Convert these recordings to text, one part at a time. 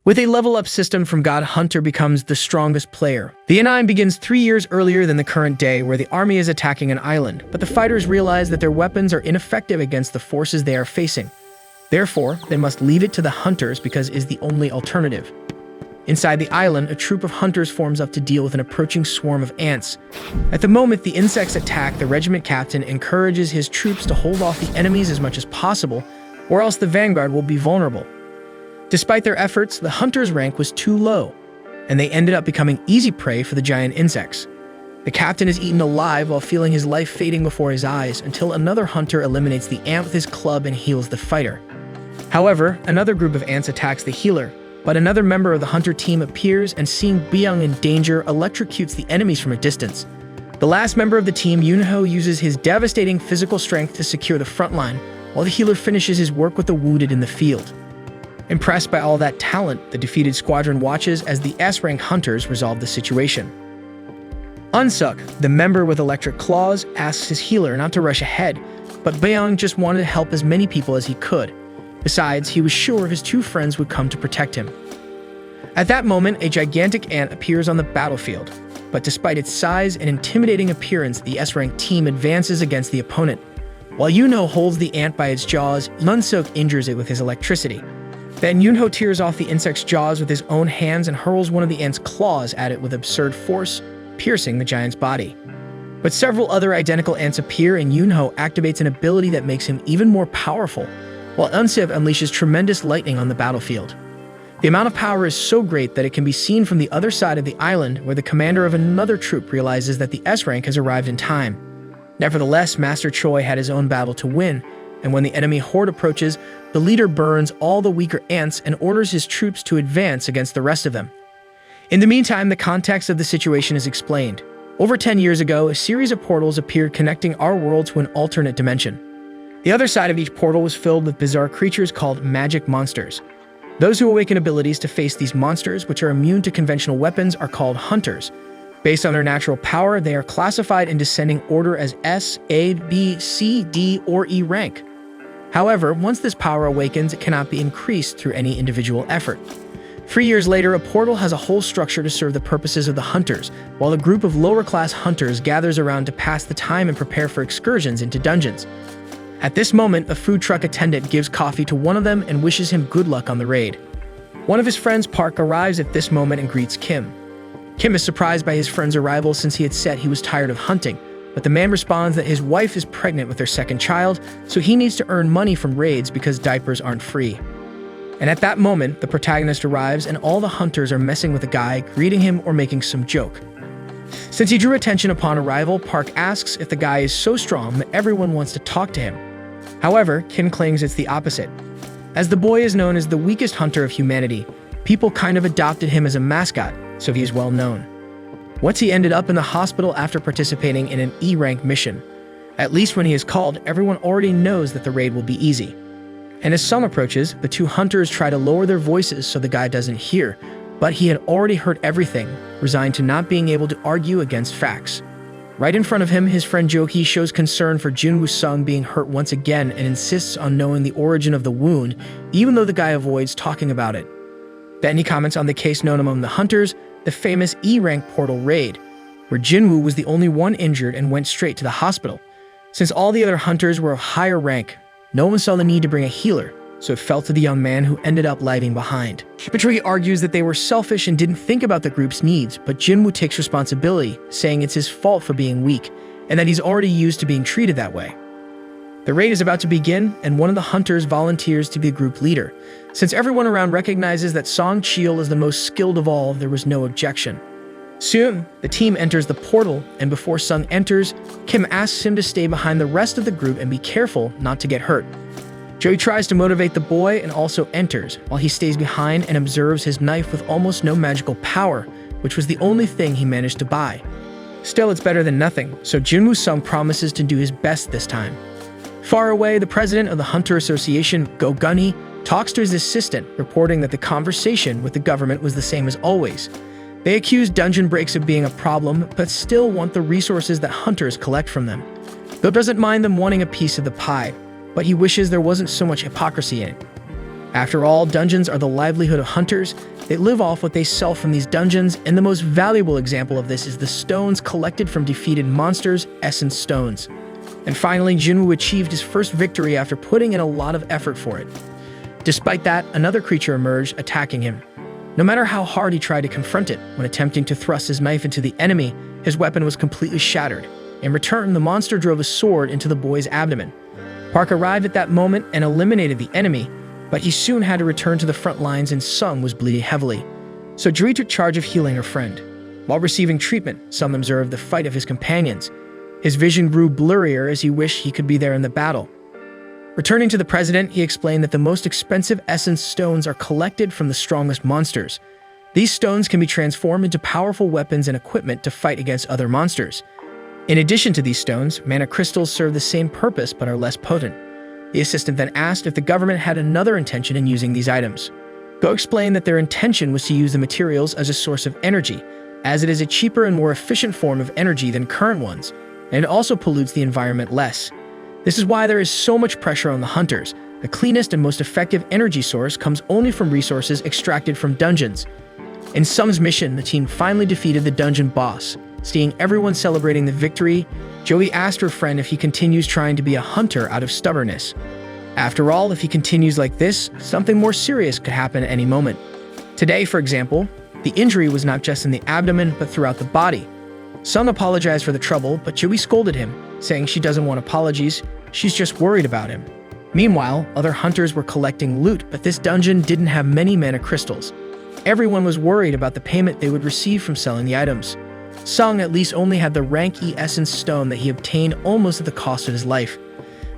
With a level-up system from God, Hunter becomes the strongest player. The anime begins 3 years earlier than the current day, where the army is attacking an island, but the fighters realize that their weapons are ineffective against the forces they are facing. Therefore, they must leave it to the hunters because it is the only alternative. Inside the island, a troop of hunters forms up to deal with an approaching swarm of ants. At the moment the insects attack, the regiment captain encourages his troops to hold off the enemies as much as possible, or else the vanguard will be vulnerable. Despite their efforts, the hunter's rank was too low, and they ended up becoming easy prey for the giant insects. The captain is eaten alive while feeling his life fading before his eyes until another hunter eliminates the ant with his club and heals the fighter. However, another group of ants attacks the healer, but another member of the hunter team appears and, seeing Byung in danger, electrocutes the enemies from a distance. The last member of the team, Yunho, uses his devastating physical strength to secure the front line, while the healer finishes his work with the wounded in the field. Impressed by all that talent, the defeated squadron watches as the S-rank hunters resolve the situation. Unsuk, the member with electric claws, asks his healer not to rush ahead, but Byung just wanted to help as many people as he could. Besides, he was sure his two friends would come to protect him. At that moment, a gigantic ant appears on the battlefield, but despite its size and intimidating appearance, the S-rank team advances against the opponent. While Yunho holds the ant by its jaws, Unsuk injures it with his electricity. Then Yunho tears off the insect's jaws with his own hands and hurls one of the ant's claws at it with absurd force, piercing the giant's body. But several other identical ants appear, and Yunho activates an ability that makes him even more powerful, while Unsuk unleashes tremendous lightning on the battlefield. The amount of power is so great that it can be seen from the other side of the island, where the commander of another troop realizes that the S-rank has arrived in time. Nevertheless, Master Choi had his own battle to win, and when the enemy horde approaches, the leader burns all the weaker ants and orders his troops to advance against the rest of them. In the meantime, the context of the situation is explained. Over 10 years ago, a series of portals appeared connecting our world to an alternate dimension. The other side of each portal was filled with bizarre creatures called magic monsters. Those who awaken abilities to face these monsters, which are immune to conventional weapons, are called hunters. Based on their natural power, they are classified in descending order as S, A, B, C, D, or E rank. However, once this power awakens, it cannot be increased through any individual effort. 3 years later, a portal has a whole structure to serve the purposes of the hunters, while a group of lower-class hunters gathers around to pass the time and prepare for excursions into dungeons. At this moment, a food truck attendant gives coffee to one of them and wishes him good luck on the raid. One of his friends, Park, arrives at this moment and greets Kim. Kim is surprised by his friend's arrival since he had said he was tired of hunting, but the man responds that his wife is pregnant with their second child, so he needs to earn money from raids because diapers aren't free. And at that moment, the protagonist arrives and all the hunters are messing with the guy, greeting him or making some joke. Since he drew attention upon arrival, Park asks if the guy is so strong that everyone wants to talk to him. However, Kim claims it's the opposite. As the boy is known as the weakest hunter of humanity, people kind of adopted him as a mascot, so he is well known. Once he ended up in the hospital after participating in an E-rank mission. At least when he is called, everyone already knows that the raid will be easy. And as sun approaches, the two hunters try to lower their voices so the guy doesn't hear, but he had already heard everything, resigned to not being able to argue against facts. Right in front of him, his friend Joki shows concern for Jinwoo Sung being hurt once again and insists on knowing the origin of the wound, even though the guy avoids talking about it. Then he comments on the case known among the hunters, the famous E-rank portal raid, where Jinwoo was the only one injured and went straight to the hospital. Since all the other hunters were of higher rank, no one saw the need to bring a healer, so it fell to the young man who ended up lagging behind. Betrayee argues that they were selfish and didn't think about the group's needs, but Jinwoo takes responsibility, saying it's his fault for being weak, and that he's already used to being treated that way. The raid is about to begin, and one of the hunters volunteers to be the group leader. Since everyone around recognizes that Song Cheol is the most skilled of all, there was no objection. Soon, the team enters the portal, and before Sung enters, Kim asks him to stay behind the rest of the group and be careful not to get hurt. Joey tries to motivate the boy and also enters, while he stays behind and observes his knife with almost no magical power, which was the only thing he managed to buy. Still, it's better than nothing, so Jinwoo Sung promises to do his best this time. Far away, the president of the Hunter Association, Go Gunhee, talks to his assistant, reporting that the conversation with the government was the same as always. They accuse dungeon breaks of being a problem, but still want the resources that hunters collect from them. Go doesn't mind them wanting a piece of the pie, but he wishes there wasn't so much hypocrisy in it. After all, dungeons are the livelihood of hunters. They live off what they sell from these dungeons, and the most valuable example of this is the stones collected from defeated monsters, essence stones. And finally, Jinwoo achieved his first victory after putting in a lot of effort for it. Despite that, another creature emerged, attacking him. No matter how hard he tried to confront it, when attempting to thrust his knife into the enemy, his weapon was completely shattered. In return, the monster drove a sword into the boy's abdomen. Park arrived at that moment and eliminated the enemy, but he soon had to return to the front lines and Sung was bleeding heavily. So Juri took charge of healing her friend. While receiving treatment, Sung observed the fight of his companions. His vision grew blurrier as he wished he could be there in the battle. Returning to the president, he explained that the most expensive essence stones are collected from the strongest monsters. These stones can be transformed into powerful weapons and equipment to fight against other monsters. In addition to these stones, mana crystals serve the same purpose but are less potent. The assistant then asked if the government had another intention in using these items. Go explained that their intention was to use the materials as a source of energy, as it is a cheaper and more efficient form of energy than current ones, and it also pollutes the environment less. This is why there is so much pressure on the hunters. The cleanest and most effective energy source comes only from resources extracted from dungeons. In Sung's mission, the team finally defeated the dungeon boss. Seeing everyone celebrating the victory, Joey asked her friend if he continues trying to be a hunter out of stubbornness. After all, if he continues like this, something more serious could happen at any moment. Today, for example, the injury was not just in the abdomen, but throughout the body. Sung apologized for the trouble, but Joey scolded him, saying she doesn't want apologies, she's just worried about him. Meanwhile, other hunters were collecting loot, but this dungeon didn't have many mana crystals. Everyone was worried about the payment they would receive from selling the items. Sung at least only had the rank E essence stone that he obtained almost at the cost of his life.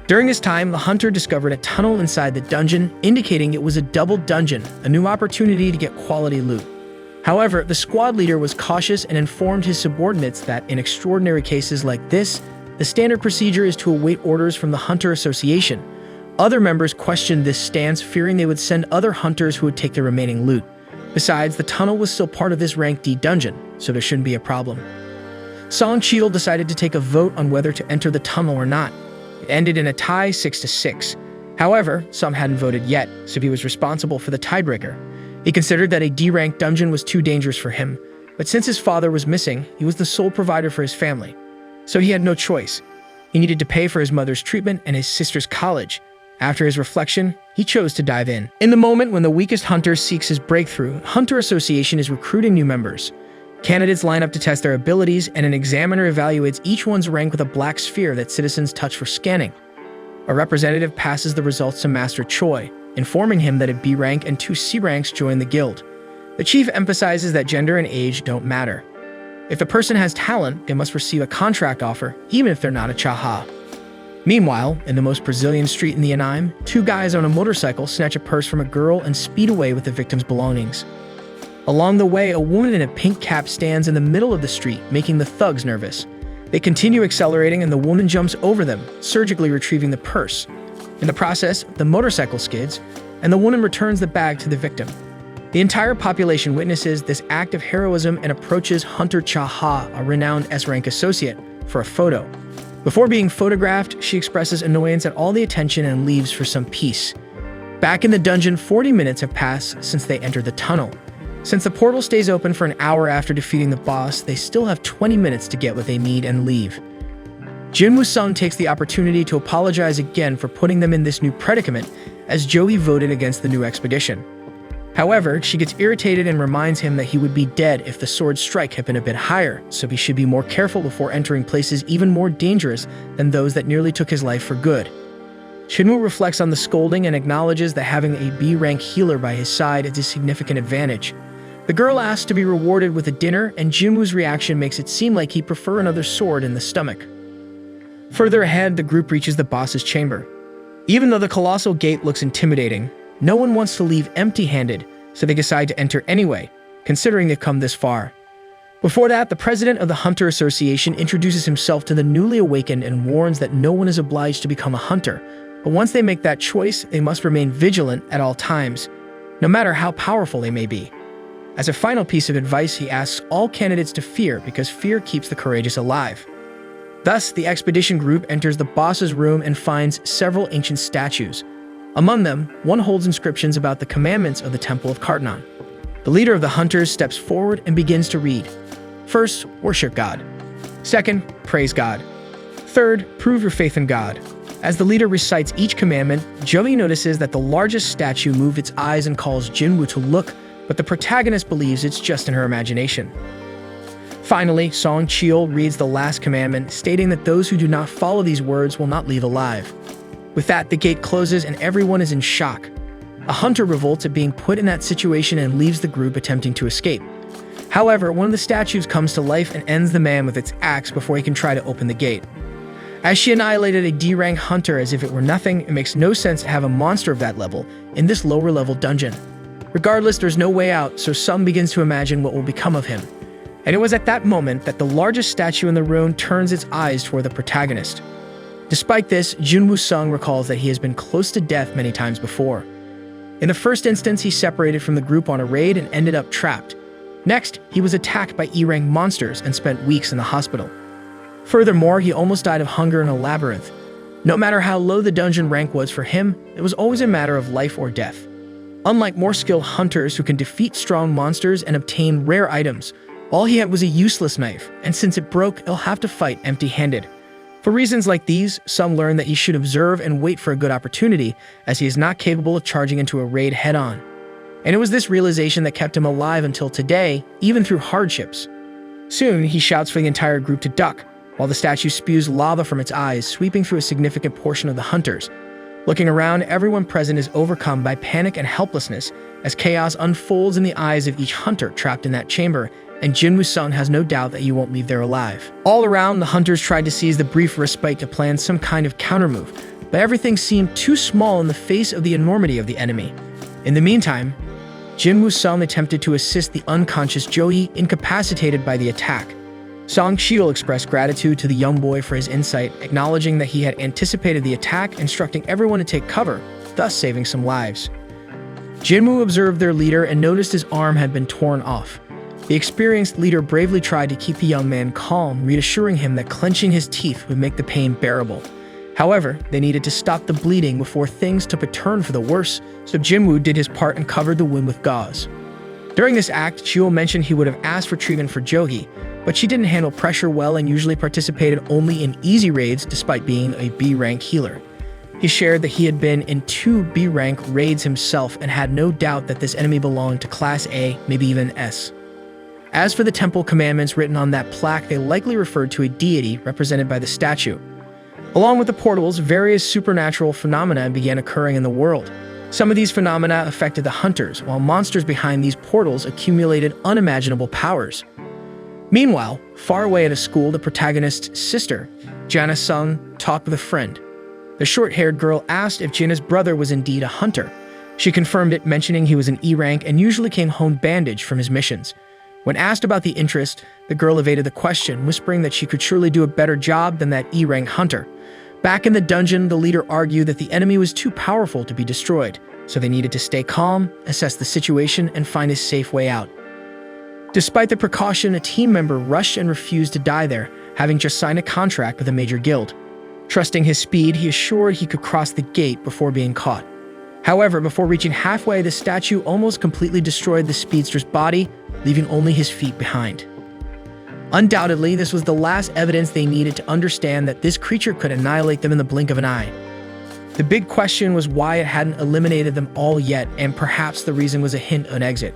During this time, the hunter discovered a tunnel inside the dungeon, indicating it was a double dungeon, a new opportunity to get quality loot. However, the squad leader was cautious and informed his subordinates that in extraordinary cases like this, the standard procedure is to await orders from the Hunter Association. Other members questioned this stance, fearing they would send other hunters who would take the remaining loot. Besides, the tunnel was still part of this rank D dungeon, so there shouldn't be a problem. Song Cheadle decided to take a vote on whether to enter the tunnel or not. It ended in a tie 6-6. However, some hadn't voted yet, so he was responsible for the tiebreaker. He considered that a D-rank dungeon was too dangerous for him, but since his father was missing, he was the sole provider for his family. So he had no choice. He needed to pay for his mother's treatment and his sister's college. After his reflection, he chose to dive in. In the moment when the weakest hunter seeks his breakthrough, Hunter Association is recruiting new members. Candidates line up to test their abilities, and an examiner evaluates each one's rank with a black sphere that citizens touch for scanning. A representative passes the results to Master Choi, informing him that a B rank and 2 C ranks join the guild. The chief emphasizes that gender and age don't matter. If a person has talent, they must receive a contract offer, even if they're not a Chaha. Meanwhile, in the most Brazilian street in the Anaheim, 2 guys on a motorcycle snatch a purse from a girl and speed away with the victim's belongings. Along the way, a woman in a pink cap stands in the middle of the street, making the thugs nervous. They continue accelerating and the woman jumps over them, surgically retrieving the purse. In the process, the motorcycle skids, and the woman returns the bag to the victim. The entire population witnesses this act of heroism and approaches Hunter Chaha, a renowned S-rank associate, for a photo. Before being photographed, she expresses annoyance at all the attention and leaves for some peace. Back in the dungeon, 40 minutes have passed since they entered the tunnel. Since the portal stays open for an hour after defeating the boss, they still have 20 minutes to get what they need and leave. Jinwoo Sung takes the opportunity to apologize again for putting them in this new predicament, as Joey voted against the new expedition. However, she gets irritated and reminds him that he would be dead if the sword strike had been a bit higher, so he should be more careful before entering places even more dangerous than those that nearly took his life for good. Jinwoo reflects on the scolding and acknowledges that having a B-rank healer by his side is a significant advantage. The girl asks to be rewarded with a dinner, and Jinwoo's reaction makes it seem like he'd prefer another sword in the stomach. Further ahead, the group reaches the boss's chamber. Even though the colossal gate looks intimidating, no one wants to leave empty-handed, so they decide to enter anyway, considering they've come this far. Before that, the president of the Hunter Association introduces himself to the newly awakened and warns that no one is obliged to become a hunter, but once they make that choice, they must remain vigilant at all times, no matter how powerful they may be. As a final piece of advice, he asks all candidates to fear because fear keeps the courageous alive. Thus, the expedition group enters the boss's room and finds several ancient statues. Among them, one holds inscriptions about the commandments of the Temple of Kartnan. The leader of the hunters steps forward and begins to read. First, worship God. Second, praise God. Third, prove your faith in God. As the leader recites each commandment, Joey notices that the largest statue moved its eyes and calls Jinwoo to look, but the protagonist believes it's just in her imagination. Finally, Song Cheol reads the last commandment, stating that those who do not follow these words will not leave alive. With that, the gate closes and everyone is in shock. A hunter revolts at being put in that situation and leaves the group attempting to escape. However, one of the statues comes to life and ends the man with its axe before he can try to open the gate. As she annihilated a D-rank hunter as if it were nothing, it makes no sense to have a monster of that level in this lower level dungeon. Regardless, there's no way out, so Sung begins to imagine what will become of him. And it was at that moment that the largest statue in the room turns its eyes toward the protagonist. Despite this, Junwoo Sung recalls that he has been close to death many times before. In the first instance, he separated from the group on a raid and ended up trapped. Next, he was attacked by E-rank monsters and spent weeks in the hospital. Furthermore, he almost died of hunger in a labyrinth. No matter how low the dungeon rank was for him, it was always a matter of life or death. Unlike more skilled hunters who can defeat strong monsters and obtain rare items, all he had was a useless knife, and since it broke, he'll have to fight empty-handed. For reasons like these, some learn that he should observe and wait for a good opportunity, as he is not capable of charging into a raid head-on. And it was this realization that kept him alive until today, even through hardships. Soon, he shouts for the entire group to duck, while the statue spews lava from its eyes, sweeping through a significant portion of the hunters. Looking around, everyone present is overcome by panic and helplessness as chaos unfolds in the eyes of each hunter trapped in that chamber, and Jinwoo Sung has no doubt that you won't leave there alive. All around, the hunters tried to seize the brief respite to plan some kind of countermove, but everything seemed too small in the face of the enormity of the enemy. In the meantime, Jinwoo Sung attempted to assist the unconscious Joey, incapacitated by the attack. Song Cheol expressed gratitude to the young boy for his insight, acknowledging that he had anticipated the attack, instructing everyone to take cover, thus saving some lives. Jinwoo observed their leader and noticed his arm had been torn off. The experienced leader bravely tried to keep the young man calm, reassuring him that clenching his teeth would make the pain bearable. However, they needed to stop the bleeding before things took a turn for the worse, so Jinwoo did his part and covered the wound with gauze. During this act, Cheol mentioned he would have asked for treatment for Jogi, but she didn't handle pressure well and usually participated only in easy raids despite being a B-rank healer. He shared that he had been in 2 B-rank raids himself and had no doubt that this enemy belonged to Class A, maybe even S. As for the temple commandments written on that plaque, they likely referred to a deity represented by the statue. Along with the portals, various supernatural phenomena began occurring in the world. Some of these phenomena affected the hunters, while monsters behind these portals accumulated unimaginable powers. Meanwhile, far away at a school, the protagonist's sister, Jana Sung, talked with a friend. The short-haired girl asked if Jina's brother was indeed a hunter. She confirmed it, mentioning he was an E-rank and usually came home bandaged from his missions. When asked about the interest, the girl evaded the question, whispering that she could surely do a better job than that E-rank hunter. Back in the dungeon, the leader argued that the enemy was too powerful to be destroyed, so they needed to stay calm, assess the situation, and find a safe way out. Despite the precaution, a team member rushed and refused to die there, having just signed a contract with a major guild. Trusting his speed, he assured he could cross the gate before being caught. However, before reaching halfway, the statue almost completely destroyed the speedster's body, leaving only his feet behind. Undoubtedly, this was the last evidence they needed to understand that this creature could annihilate them in the blink of an eye. The big question was why it hadn't eliminated them all yet, and perhaps the reason was a hint of an exit.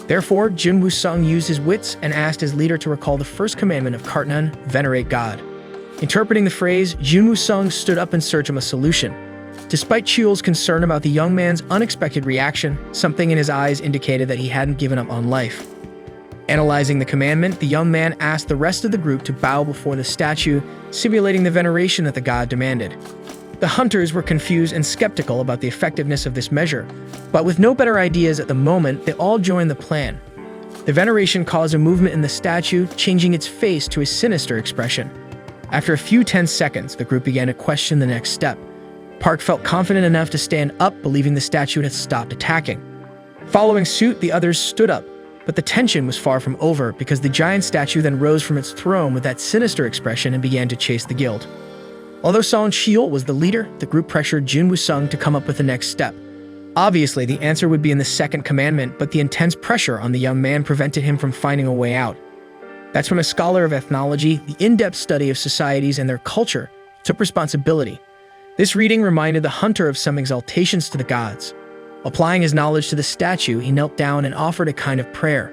Therefore, Jinwoo Sung used his wits and asked his leader to recall the first commandment of Kartnan, venerate God. Interpreting the phrase, Jinwoo Sung stood up in search of a solution. Despite Cheol's concern about the young man's unexpected reaction, something in his eyes indicated that he hadn't given up on life. Analyzing the commandment, the young man asked the rest of the group to bow before the statue, simulating the veneration that the god demanded. The hunters were confused and skeptical about the effectiveness of this measure, but with no better ideas at the moment, they all joined the plan. The veneration caused a movement in the statue, changing its face to a sinister expression. After a few tense seconds, the group began to question the next step. Park felt confident enough to stand up, believing the statue had stopped attacking. Following suit, the others stood up, but the tension was far from over because the giant statue then rose from its throne with that sinister expression and began to chase the guild. Although Song Cheol was the leader, the group pressured Jin Woo-sung to come up with the next step. Obviously, the answer would be in the second commandment, but the intense pressure on the young man prevented him from finding a way out. That's when a scholar of ethnology, the in-depth study of societies and their culture, took responsibility. This reading reminded the hunter of some exaltations to the gods. Applying his knowledge to the statue, he knelt down and offered a kind of prayer.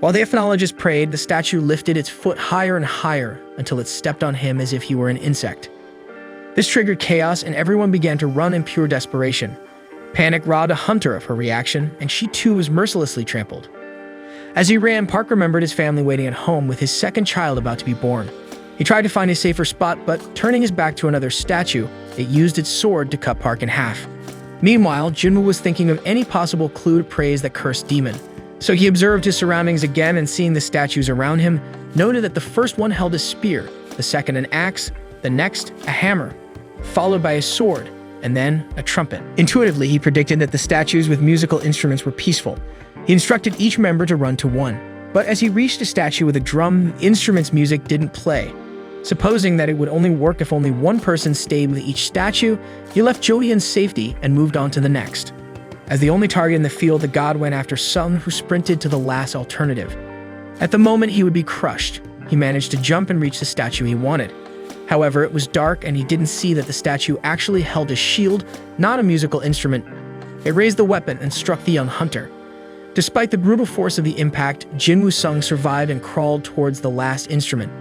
While the ethnologist prayed, the statue lifted its foot higher and higher until it stepped on him as if he were an insect. This triggered chaos and everyone began to run in pure desperation. Panic robbed a hunter of her reaction, and she too was mercilessly trampled. As he ran, Park remembered his family waiting at home with his second child about to be born. He tried to find a safer spot, but turning his back to another statue, it used its sword to cut Park in half. Meanwhile, Jinwoo was thinking of any possible clue to praise the cursed demon. So he observed his surroundings again and seeing the statues around him, noted that the first one held a spear, the second an axe, the next a hammer, followed by a sword, and then a trumpet. Intuitively, he predicted that the statues with musical instruments were peaceful. He instructed each member to run to one. But as he reached a statue with a drum, the instrument's music didn't play. Supposing that it would only work if only one person stayed with each statue, he left Jody in safety and moved on to the next. As the only target in the field, the god went after Sung, who sprinted to the last alternative. At the moment he would be crushed, he managed to jump and reach the statue he wanted. However, it was dark and he didn't see that the statue actually held a shield, not a musical instrument. It raised the weapon and struck the young hunter. Despite the brutal force of the impact, Jin Woo-sung survived and crawled towards the last instrument.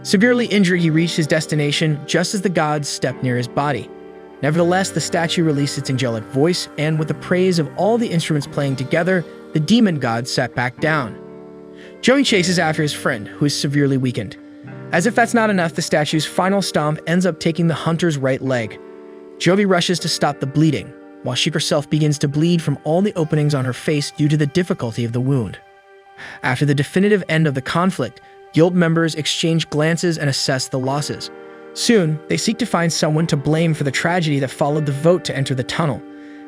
Severely injured, he reached his destination just as the god stepped near his body. Nevertheless, the statue released its angelic voice, and with the praise of all the instruments playing together, the demon god sat back down. Joey chases after his friend, who is severely weakened. As if that's not enough, the statue's final stomp ends up taking the hunter's right leg. Jovi rushes to stop the bleeding, while she herself begins to bleed from all the openings on her face due to the difficulty of the wound. After the definitive end of the conflict, guild members exchange glances and assess the losses. Soon, they seek to find someone to blame for the tragedy that followed the vote to enter the tunnel.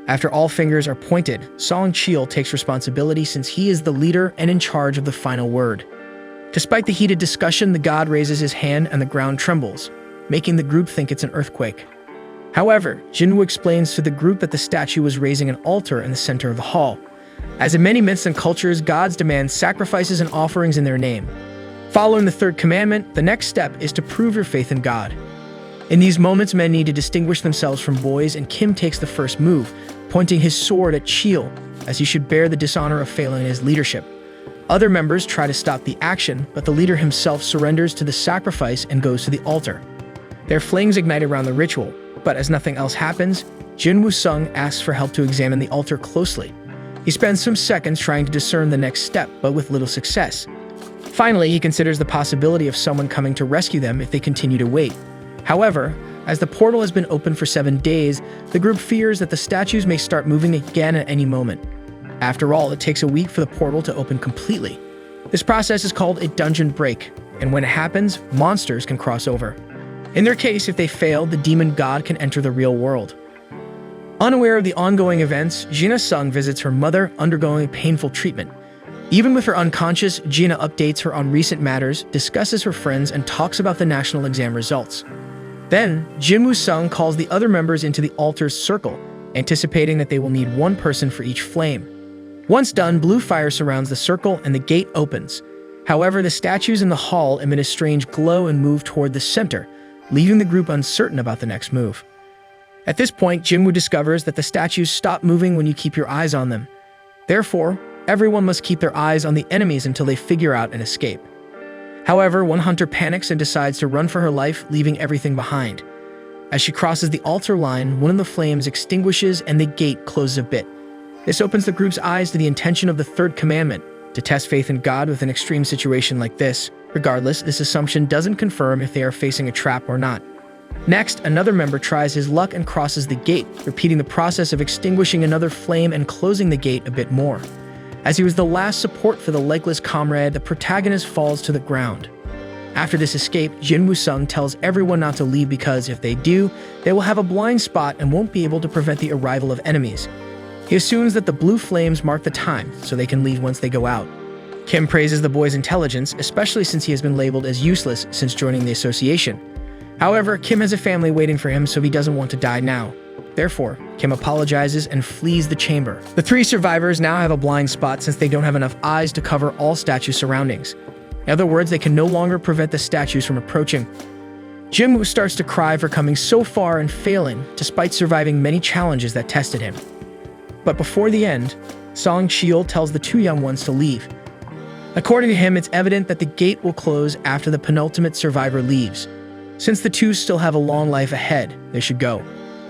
After all fingers are pointed, Song Cheol takes responsibility since he is the leader and in charge of the final word. Despite the heated discussion, the god raises his hand and the ground trembles, making the group think it's an earthquake. However, Jinwoo explains to the group that the statue was raising an altar in the center of the hall. As in many myths and cultures, gods demand sacrifices and offerings in their name. Following the third commandment, the next step is to prove your faith in God. In these moments, men need to distinguish themselves from boys, and Kim takes the first move, pointing his sword at Cheol, as he should bear the dishonor of failing in his leadership. Other members try to stop the action, but the leader himself surrenders to the sacrifice and goes to the altar. Their flames ignite around the ritual, but as nothing else happens, Jin Woo-sung asks for help to examine the altar closely. He spends some seconds trying to discern the next step, but with little success. Finally, he considers the possibility of someone coming to rescue them if they continue to wait. However, as the portal has been open for 7 days, the group fears that the statues may start moving again at any moment. After all, it takes a week for the portal to open completely. This process is called a dungeon break, and when it happens, monsters can cross over. In their case, if they fail, the demon god can enter the real world. Unaware of the ongoing events, Jina Sung visits her mother, undergoing painful treatment. Even with her unconscious, Jina updates her on recent matters, discusses her friends, and talks about the national exam results. Then, Jin Woo-sung calls the other members into the altar's circle, anticipating that they will need one person for each flame. Once done, blue fire surrounds the circle and the gate opens. However, the statues in the hall emit a strange glow and move toward the center, leaving the group uncertain about the next move. At this point, Jinwoo discovers that the statues stop moving when you keep your eyes on them. Therefore, everyone must keep their eyes on the enemies until they figure out an escape. However, one hunter panics and decides to run for her life, leaving everything behind. As she crosses the altar line, one of the flames extinguishes and the gate closes a bit. This opens the group's eyes to the intention of the third commandment, to test faith in God with an extreme situation like this. Regardless, this assumption doesn't confirm if they are facing a trap or not. Next, another member tries his luck and crosses the gate, repeating the process of extinguishing another flame and closing the gate a bit more. As he was the last support for the legless comrade, the protagonist falls to the ground. After this escape, Jin Woo-sung tells everyone not to leave because if they do, they will have a blind spot and won't be able to prevent the arrival of enemies. He assumes that the blue flames mark the time, so they can leave once they go out. Kim praises the boy's intelligence, especially since he has been labeled as useless since joining the association. However, Kim has a family waiting for him, so he doesn't want to die now. Therefore, Kim apologizes and flees the chamber. The three survivors now have a blind spot since they don't have enough eyes to cover all statue surroundings. In other words, they can no longer prevent the statues from approaching. Jinwoo starts to cry for coming so far and failing, despite surviving many challenges that tested him. But before the end, Song Cheol tells the two young ones to leave. According to him, it's evident that the gate will close after the penultimate survivor leaves. Since the two still have a long life ahead, they should go.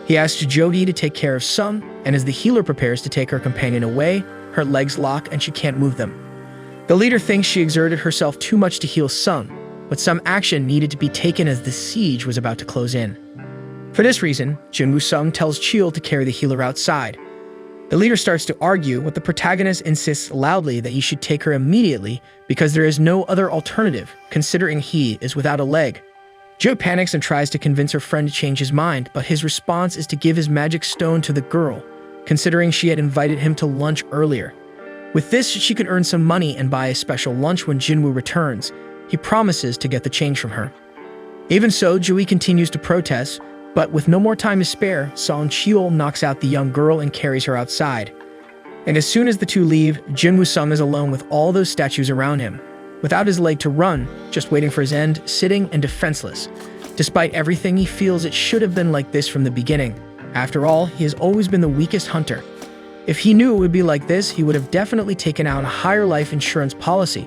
He asks Jogi to take care of Sung, and as the healer prepares to take her companion away, her legs lock and she can't move them. The leader thinks she exerted herself too much to heal Sung, but some action needed to be taken as the siege was about to close in. For this reason, Jinwoo Sung tells Cheol to carry the healer outside. The leader starts to argue, but the protagonist insists loudly that he should take her immediately because there is no other alternative, considering he is without a leg. Jo panics and tries to convince her friend to change his mind, but his response is to give his magic stone to the girl, considering she had invited him to lunch earlier. With this, she could earn some money and buy a special lunch when Jinwoo returns. He promises to get the change from her. Even so, Jui continues to protest, but with no more time to spare, Song Cheol knocks out the young girl and carries her outside. And as soon as the two leave, Jinwoo Sung is alone with all those statues around him, without his leg to run, just waiting for his end, sitting and defenseless. Despite everything, he feels it should have been like this from the beginning. After all, he has always been the weakest hunter. If he knew it would be like this, he would have definitely taken out a higher life insurance policy.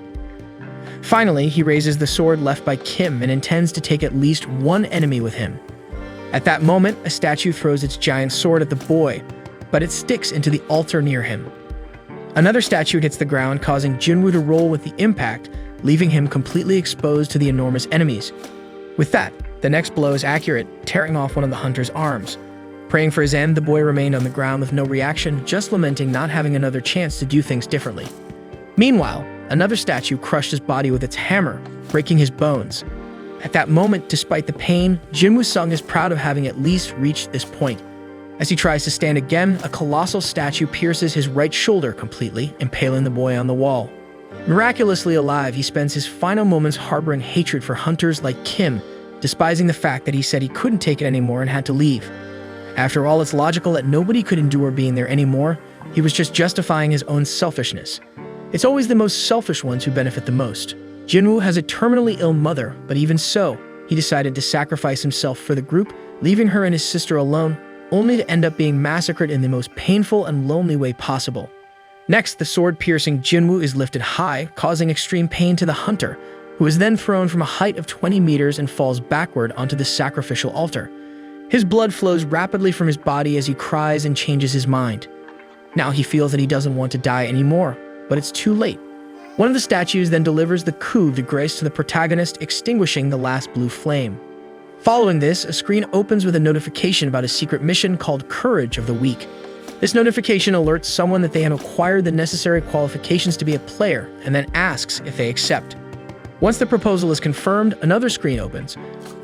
Finally, he raises the sword left by Kim and intends to take at least one enemy with him. At that moment, a statue throws its giant sword at the boy, but it sticks into the altar near him. Another statue hits the ground, causing Jinwoo to roll with the impact, leaving him completely exposed to the enormous enemies. With that, the next blow is accurate, tearing off one of the hunter's arms. Praying for his end, the boy remained on the ground with no reaction, just lamenting not having another chance to do things differently. Meanwhile, another statue crushed his body with its hammer, breaking his bones. At that moment, despite the pain, Jinwoo Sung is proud of having at least reached this point. As he tries to stand again, a colossal statue pierces his right shoulder completely, impaling the boy on the wall. Miraculously alive, he spends his final moments harboring hatred for hunters like Kim, despising the fact that he said he couldn't take it anymore and had to leave. After all, it's logical that nobody could endure being there anymore. He was just justifying his own selfishness. It's always the most selfish ones who benefit the most. Jinwoo has a terminally ill mother, but even so, he decided to sacrifice himself for the group, leaving her and his sister alone, only to end up being massacred in the most painful and lonely way possible. Next, the sword-piercing Jinwoo is lifted high, causing extreme pain to the hunter, who is then thrown from a height of 20 meters and falls backward onto the sacrificial altar. His blood flows rapidly from his body as he cries and changes his mind. Now he feels that he doesn't want to die anymore, but it's too late. One of the statues then delivers the coup de grace to the protagonist, extinguishing the last blue flame. Following this, a screen opens with a notification about a secret mission called Courage of the Weak. This notification alerts someone that they have acquired the necessary qualifications to be a player, and then asks if they accept. Once the proposal is confirmed, another screen opens,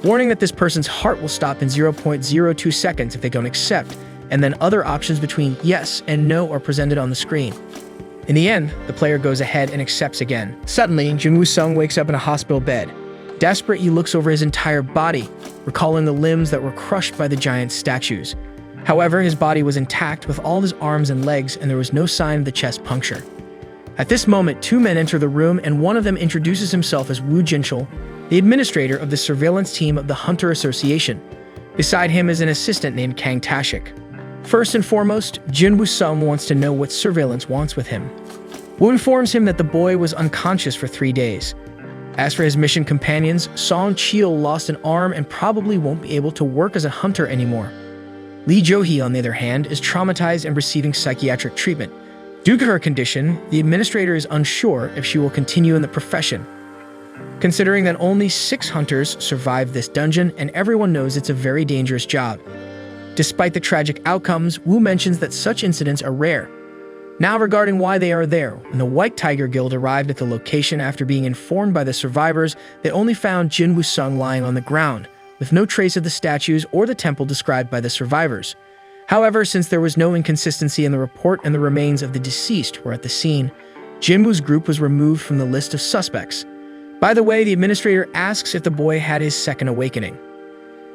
warning that this person's heart will stop in 0.02 seconds if they don't accept, and then other options between yes and no are presented on the screen. In the end, the player goes ahead and accepts again. Suddenly, Jinwoo Sung wakes up in a hospital bed. Desperate, he looks over his entire body, recalling the limbs that were crushed by the giant statues. However, his body was intact with all his arms and legs, and there was no sign of the chest puncture. At this moment, two men enter the room, and one of them introduces himself as Woo Jinchul, the administrator of the surveillance team of the Hunter Association. Beside him is an assistant named Kang Tashik. First and foremost, Jinwoo Sung wants to know what surveillance wants with him. Woo informs him that the boy was unconscious for 3 days. As for his mission companions, Song Cheol lost an arm and probably won't be able to work as a hunter anymore. Lee Jo-hee, on the other hand, is traumatized and receiving psychiatric treatment. Due to her condition, the administrator is unsure if she will continue in the profession. Considering that only 6 hunters survived this dungeon, and everyone knows it's a very dangerous job. Despite the tragic outcomes, Woo mentions that such incidents are rare. Now regarding why they are there, when the White Tiger Guild arrived at the location after being informed by the survivors, they only found Jinwoo Sung lying on the ground, with no trace of the statues or the temple described by the survivors. However, since there was no inconsistency in the report and the remains of the deceased were at the scene, Jinwoo's group was removed from the list of suspects. By the way, the administrator asks if the boy had his second awakening.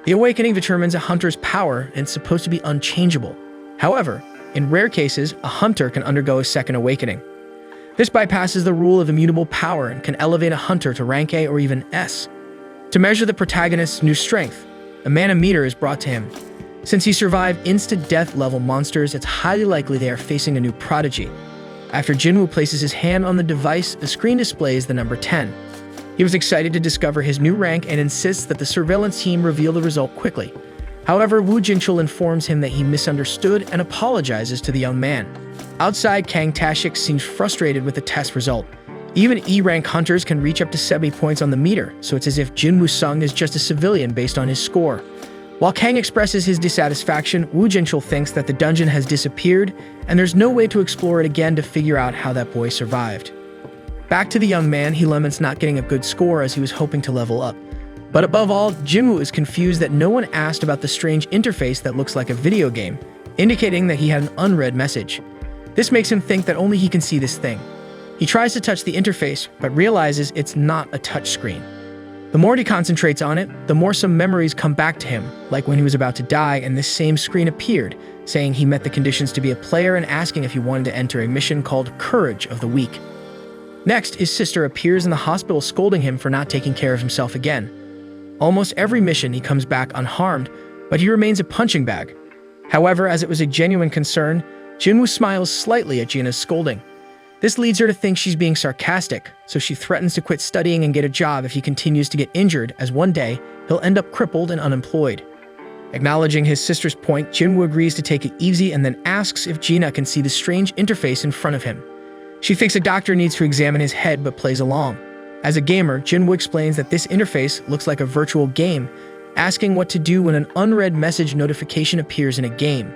The awakening determines a hunter's power and it's supposed to be unchangeable. However, in rare cases, a hunter can undergo a second awakening. This bypasses the rule of immutable power and can elevate a hunter to rank A or even S. To measure the protagonist's new strength, a manometer is brought to him. Since he survived instant death level monsters, it's highly likely they are facing a new prodigy. After Jinwoo places his hand on the device, the screen displays the number 10. He was excited to discover his new rank and insists that the surveillance team reveal the result quickly. However, Woo Jinchul informs him that he misunderstood and apologizes to the young man. Outside, Kang Tashik seems frustrated with the test result. Even E-rank hunters can reach up to 70 points on the meter, so it's as if Jinwoo Sung is just a civilian based on his score. While Kang expresses his dissatisfaction, Woo Jinchul thinks that the dungeon has disappeared, and there's no way to explore it again to figure out how that boy survived. Back to the young man, he laments not getting a good score as he was hoping to level up. But above all, Jinwoo is confused that no one asked about the strange interface that looks like a video game, indicating that he had an unread message. This makes him think that only he can see this thing. He tries to touch the interface, but realizes it's not a touchscreen. The more he concentrates on it, the more some memories come back to him, like when he was about to die and this same screen appeared, saying he met the conditions to be a player and asking if he wanted to enter a mission called Courage of the Weak. Next, his sister appears in the hospital scolding him for not taking care of himself again. Almost every mission he comes back unharmed, but he remains a punching bag. However, as it was a genuine concern, Jinwoo smiles slightly at Gina's scolding. This leads her to think she's being sarcastic, so she threatens to quit studying and get a job if he continues to get injured, as one day, he'll end up crippled and unemployed. Acknowledging his sister's point, Jinwoo agrees to take it easy and then asks if Gina can see the strange interface in front of him. She thinks a doctor needs to examine his head but plays along. As a gamer, Jinwoo explains that this interface looks like a virtual game, asking what to do when an unread message notification appears in a game.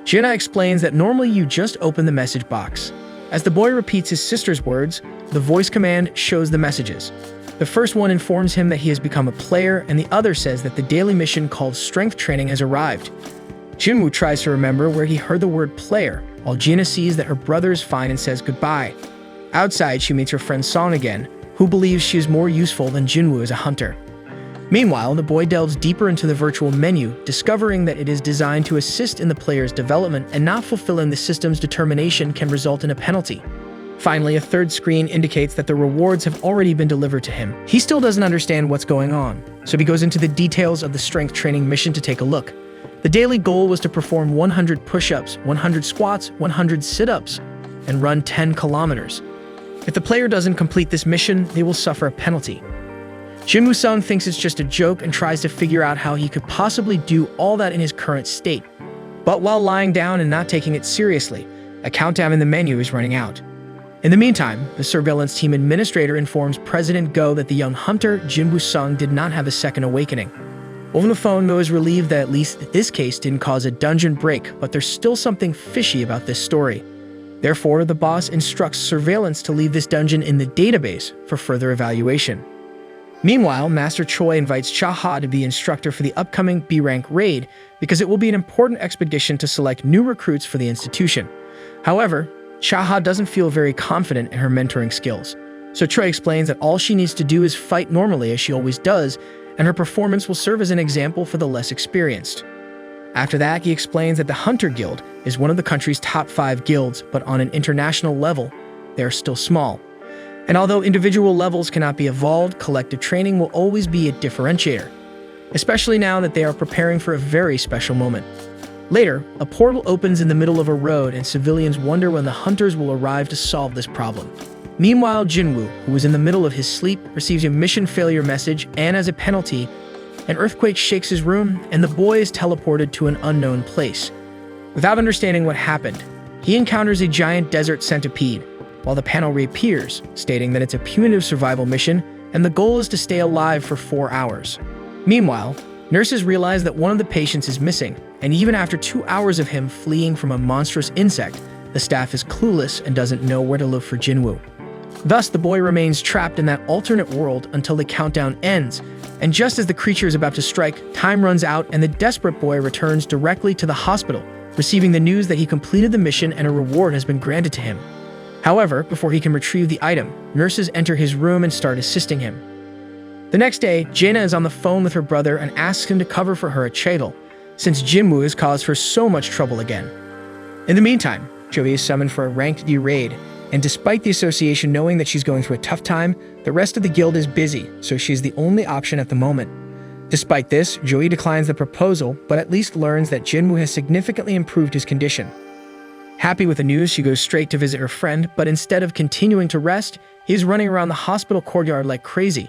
Gina explains that normally you just open the message box. As the boy repeats his sister's words, the voice command shows the messages. The first one informs him that he has become a player, and the other says that the daily mission called Strength Training has arrived. Jinwoo tries to remember where he heard the word player, while Gina sees that her brother is fine and says goodbye. Outside, she meets her friend Song again, who believes she is more useful than Jinwoo as a hunter. Meanwhile, the boy delves deeper into the virtual menu, discovering that it is designed to assist in the player's development and not fulfilling the system's determination can result in a penalty. Finally, a third screen indicates that the rewards have already been delivered to him. He still doesn't understand what's going on, so he goes into the details of the strength training mission to take a look. The daily goal was to perform 100 push-ups, 100 squats, 100 sit-ups, and run 10 kilometers. If the player doesn't complete this mission, they will suffer a penalty. Jinwoo Sung thinks it's just a joke and tries to figure out how he could possibly do all that in his current state. But while lying down and not taking it seriously, a countdown in the menu is running out. In the meantime, the surveillance team administrator informs President Go that the young hunter, Jinwoo Sung, did not have a second awakening. Over the phone, Go is relieved that at least this case didn't cause a dungeon break, but there's still something fishy about this story. Therefore, the boss instructs surveillance to leave this dungeon in the database for further evaluation. Meanwhile, Master Choi invites Cha-ha to be instructor for the upcoming B-rank raid because it will be an important expedition to select new recruits for the institution. However, Cha-ha doesn't feel very confident in her mentoring skills, so Choi explains that all she needs to do is fight normally as she always does, and her performance will serve as an example for the less experienced. After that, he explains that the Hunter Guild is one of the country's top 5 guilds, but on an international level, they are still small. And although individual levels cannot be evolved, collective training will always be a differentiator, especially now that they are preparing for a very special moment. Later, a portal opens in the middle of a road and civilians wonder when the hunters will arrive to solve this problem. Meanwhile, Jinwoo, who was in the middle of his sleep, receives a mission failure message, and as a penalty, an earthquake shakes his room and the boy is teleported to an unknown place. Without understanding what happened, he encounters a giant desert centipede, while the panel reappears, stating that it's a punitive survival mission and the goal is to stay alive for 4 hours. Meanwhile, nurses realize that one of the patients is missing, and even after 2 hours of him fleeing from a monstrous insect, the staff is clueless and doesn't know where to look for Jinwoo. Thus, the boy remains trapped in that alternate world until the countdown ends, and just as the creature is about to strike, time runs out and the desperate boy returns directly to the hospital, receiving the news that he completed the mission and a reward has been granted to him. However, before he can retrieve the item, nurses enter his room and start assisting him. The next day, Jaina is on the phone with her brother and asks him to cover for her at Cheadle, since Jinwoo has caused her so much trouble again. In the meantime, Joey is summoned for a ranked D raid, and despite the association knowing that she's going through a tough time, the rest of the guild is busy, so she's the only option at the moment. Despite this, Joey declines the proposal, but at least learns that Jinwoo has significantly improved his condition. Happy with the news, she goes straight to visit her friend, but instead of continuing to rest, he is running around the hospital courtyard like crazy.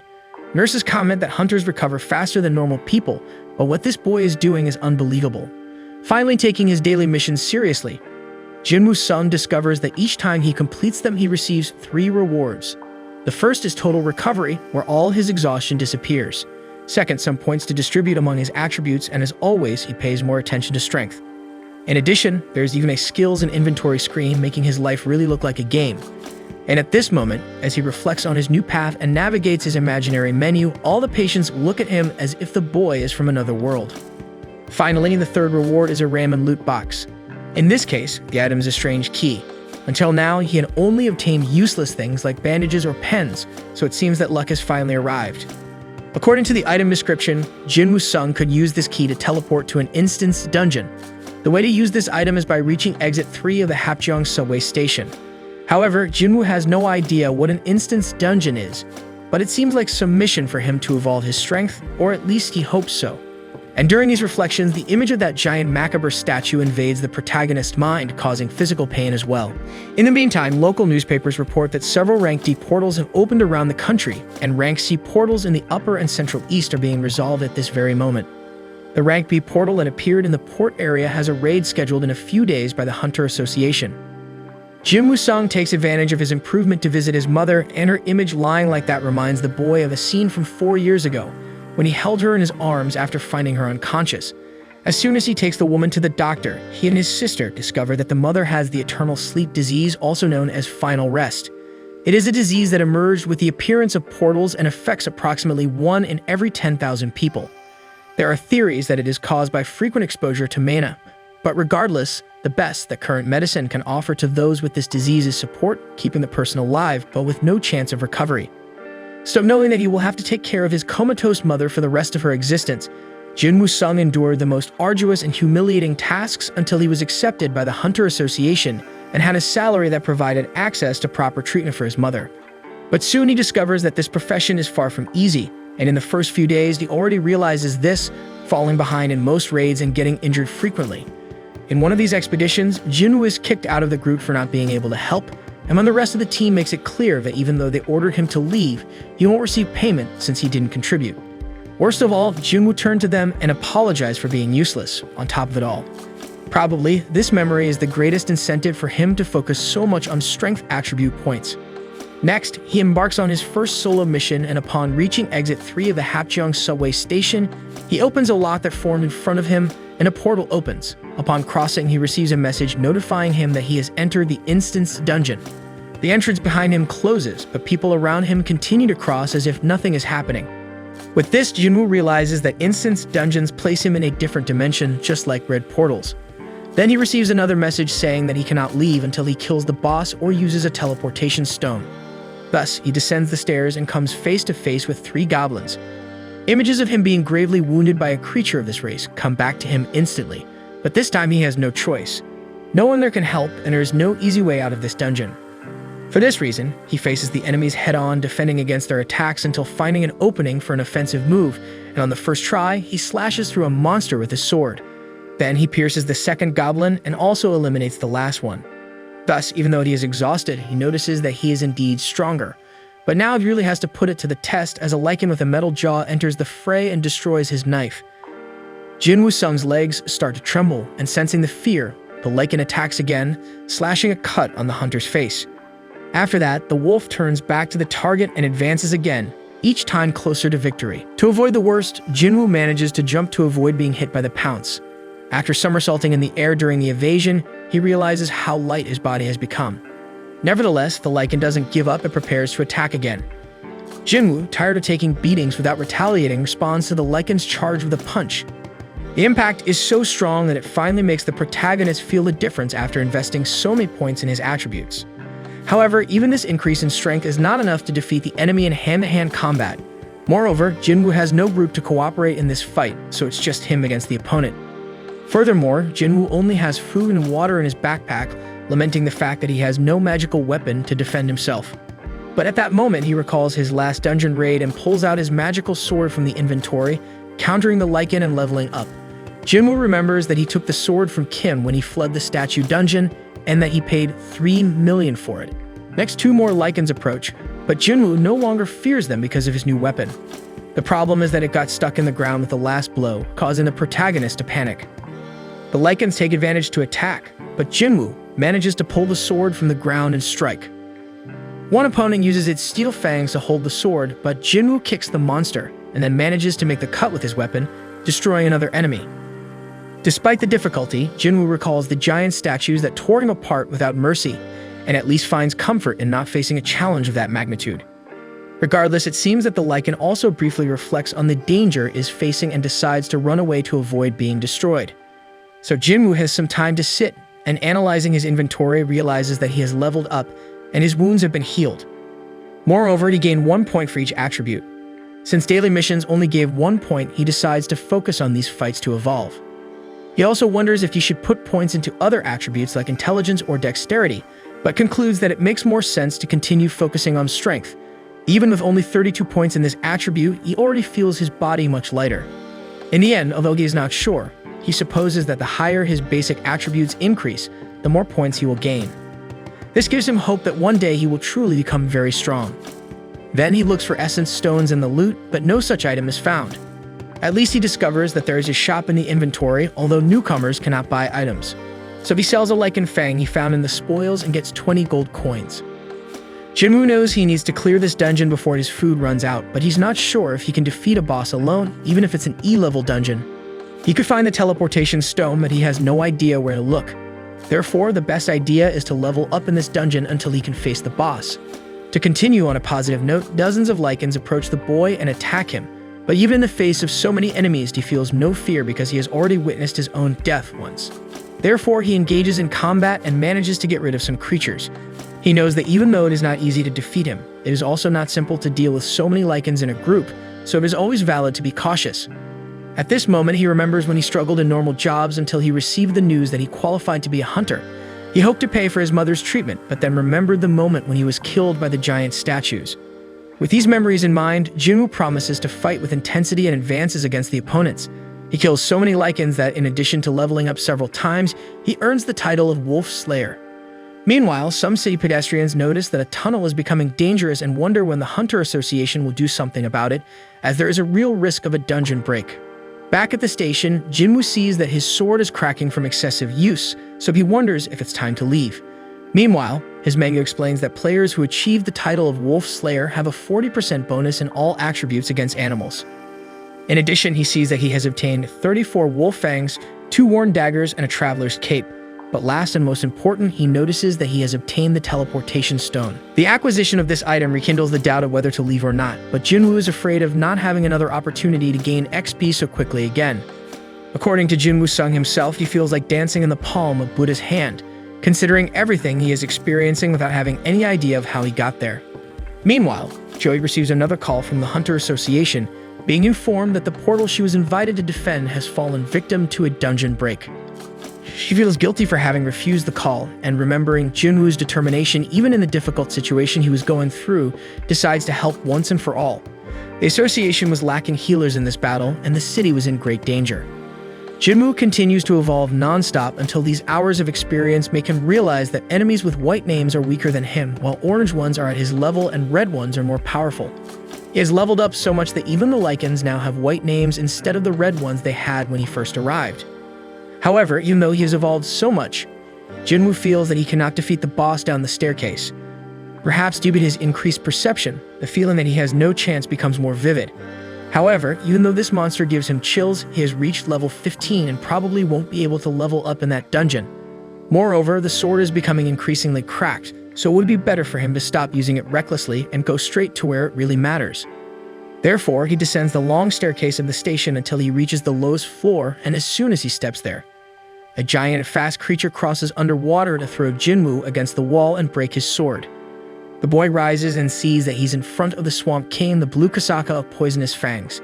Nurses comment that hunters recover faster than normal people, but what this boy is doing is unbelievable. Finally taking his daily missions seriously, Jinwoo Sung discovers that each time he completes them, he receives 3 rewards. The first is total recovery, where all his exhaustion disappears. Second, some points to distribute among his attributes, and as always, he pays more attention to strength. In addition, there's even a skills and inventory screen, making his life really look like a game. And at this moment, as he reflects on his new path and navigates his imaginary menu, all the patients look at him as if the boy is from another world. Finally, the third reward is a ramen loot box. In this case, the item is a strange key. Until now, he had only obtained useless things like bandages or pens, so it seems that luck has finally arrived. According to the item description, Jinwoo Sung could use this key to teleport to an instance dungeon. The way to use this item is by reaching exit 3 of the Hapjeong subway station. However, Jinwoo has no idea what an instance dungeon is, but it seems like some mission for him to evolve his strength, or at least he hopes so. And during these reflections, the image of that giant macabre statue invades the protagonist's mind, causing physical pain as well. In the meantime, local newspapers report that several Rank D portals have opened around the country, and Rank C portals in the Upper and Central East are being resolved at this very moment. The Rank B portal that appeared in the port area has a raid scheduled in a few days by the Hunter Association. Jinwoo Sung takes advantage of his improvement to visit his mother, and her image lying like that reminds the boy of a scene from 4 years ago, when he held her in his arms after finding her unconscious. As soon as he takes the woman to the doctor, he and his sister discover that the mother has the eternal sleep disease, also known as final rest. It is a disease that emerged with the appearance of portals and affects approximately 1 in every 10,000 people. There are theories that it is caused by frequent exposure to mana, but regardless, the best that current medicine can offer to those with this disease is support, keeping the person alive, but with no chance of recovery. So knowing that he will have to take care of his comatose mother for the rest of her existence, Jinwoo Sung endured the most arduous and humiliating tasks until he was accepted by the Hunter Association and had a salary that provided access to proper treatment for his mother. But soon he discovers that this profession is far from easy, and in the first few days he already realizes this, falling behind in most raids and getting injured frequently. In one of these expeditions, Jinwoo is kicked out of the group for not being able to help, and when the rest of the team makes it clear that even though they ordered him to leave, he won't receive payment since he didn't contribute. Worst of all, Jinwoo turned to them and apologized for being useless, on top of it all. Probably, this memory is the greatest incentive for him to focus so much on strength attribute points. Next, he embarks on his first solo mission, and upon reaching exit 3 of the Hapjeong subway station, he opens a lock that formed in front of him, and a portal opens. Upon crossing, he receives a message notifying him that he has entered the instance dungeon. The entrance behind him closes, but people around him continue to cross as if nothing is happening. With this, Jinwoo realizes that instance dungeons place him in a different dimension, just like red portals. Then he receives another message saying that he cannot leave until he kills the boss or uses a teleportation stone. Thus, he descends the stairs and comes face to face with 3 goblins. Images of him being gravely wounded by a creature of this race come back to him instantly, but this time he has no choice. No one there can help, and there is no easy way out of this dungeon. For this reason, he faces the enemies head-on, defending against their attacks until finding an opening for an offensive move, and on the first try, he slashes through a monster with his sword. Then he pierces the second goblin and also eliminates the last one. Thus, even though he is exhausted, he notices that he is indeed stronger. But now he really has to put it to the test as a lichen with a metal jaw enters the fray and destroys his knife. Jinwoo Sung's legs start to tremble, and sensing the fear, the lichen attacks again, slashing a cut on the hunter's face. After that, the wolf turns back to the target and advances again, each time closer to victory. To avoid the worst, Jinwoo manages to jump to avoid being hit by the pounce. After somersaulting in the air during the evasion, he realizes how light his body has become. Nevertheless, the lichen doesn't give up and prepares to attack again. Jinwoo, tired of taking beatings without retaliating, responds to the lichen's charge with a punch. The impact is so strong that it finally makes the protagonist feel the difference after investing so many points in his attributes. However, even this increase in strength is not enough to defeat the enemy in hand-to-hand combat. Moreover, Jinwoo has no group to cooperate in this fight, so it's just him against the opponent. Furthermore, Jinwoo only has food and water in his backpack, lamenting the fact that he has no magical weapon to defend himself. But at that moment, he recalls his last dungeon raid and pulls out his magical sword from the inventory, countering the Lycan and leveling up. Jinwoo remembers that he took the sword from Kim when he fled the statue dungeon, and that he paid 3 million for it. Next, 2 more Lycans approach, but Jinwoo no longer fears them because of his new weapon. The problem is that it got stuck in the ground with the last blow, causing the protagonist to panic. The Lycans take advantage to attack, but Jinwoo manages to pull the sword from the ground and strike. One opponent uses its steel fangs to hold the sword, but Jinwoo kicks the monster and then manages to make the cut with his weapon, destroying another enemy. Despite the difficulty, Jinwoo recalls the giant statues that tore him apart without mercy, and at least finds comfort in not facing a challenge of that magnitude. Regardless, it seems that the Lycan also briefly reflects on the danger is facing and decides to run away to avoid being destroyed. So Jinwoo has some time to sit, and analyzing his inventory realizes that he has leveled up and his wounds have been healed. Moreover, he gained 1 point for each attribute. Since daily missions only gave 1 point, he decides to focus on these fights to evolve. He also wonders if he should put points into other attributes like intelligence or dexterity, but concludes that it makes more sense to continue focusing on strength. Even with only 32 points in this attribute, he already feels his body much lighter. In the end, although he is not sure, he supposes that the higher his basic attributes increase, the more points he will gain. This gives him hope that one day he will truly become very strong. Then he looks for essence stones in the loot, but no such item is found. At least he discovers that there is a shop in the inventory, although newcomers cannot buy items. So he sells a Lycan Fang he found in the spoils and gets 20 gold coins. Jinwoo knows he needs to clear this dungeon before his food runs out, but he's not sure if he can defeat a boss alone, even if it's an E-level dungeon. He could find the teleportation stone, but he has no idea where to look. Therefore, the best idea is to level up in this dungeon until he can face the boss. To continue on a positive note, dozens of Lycans approach the boy and attack him, but even in the face of so many enemies, he feels no fear because he has already witnessed his own death once. Therefore, he engages in combat and manages to get rid of some creatures. He knows that even though it is not easy to defeat him, it is also not simple to deal with so many Lycans in a group, so it is always valid to be cautious. At this moment, he remembers when he struggled in normal jobs until he received the news that he qualified to be a hunter. He hoped to pay for his mother's treatment, but then remembered the moment when he was killed by the giant statues. With these memories in mind, Jinwoo promises to fight with intensity and advances against the opponents. He kills so many Lycans that, in addition to leveling up several times, he earns the title of Wolf Slayer. Meanwhile, some city pedestrians notice that a tunnel is becoming dangerous and wonder when the Hunter Association will do something about it, as there is a real risk of a dungeon break. Back at the station, Jinwoo sees that his sword is cracking from excessive use, so he wonders if it's time to leave. Meanwhile, his manga explains that players who achieve the title of Wolf Slayer have a 40% bonus in all attributes against animals. In addition, he sees that he has obtained 34 wolf fangs, 2 worn daggers, and a traveler's cape. But last and most important, he notices that he has obtained the teleportation stone. The acquisition of this item rekindles the doubt of whether to leave or not, but Jinwoo is afraid of not having another opportunity to gain XP so quickly again. According to Jinwoo Sung himself, he feels like dancing in the palm of Buddha's hand, considering everything he is experiencing without having any idea of how he got there. Meanwhile, Joey receives another call from the Hunter Association, being informed that the portal she was invited to defend has fallen victim to a dungeon break. She feels guilty for having refused the call, and remembering Jinwoo's determination even in the difficult situation he was going through, decides to help once and for all. The association was lacking healers in this battle, and the city was in great danger. Jinwoo continues to evolve non-stop until these hours of experience make him realize that enemies with white names are weaker than him, while orange ones are at his level and red ones are more powerful. He has leveled up so much that even the Lycans now have white names instead of the red ones they had when he first arrived. However, even though he has evolved so much, Jinwoo feels that he cannot defeat the boss down the staircase. Perhaps due to his increased perception, the feeling that he has no chance becomes more vivid. However, even though this monster gives him chills, he has reached level 15 and probably won't be able to level up in that dungeon. Moreover, the sword is becoming increasingly cracked, so it would be better for him to stop using it recklessly and go straight to where it really matters. Therefore, he descends the long staircase of the station until he reaches the lowest floor, and as soon as he steps there, a giant fast creature crosses underwater to throw Jinwoo against the wall and break his sword. The boy rises and sees that he's in front of the Swamp King, the blue Kasaka of poisonous fangs.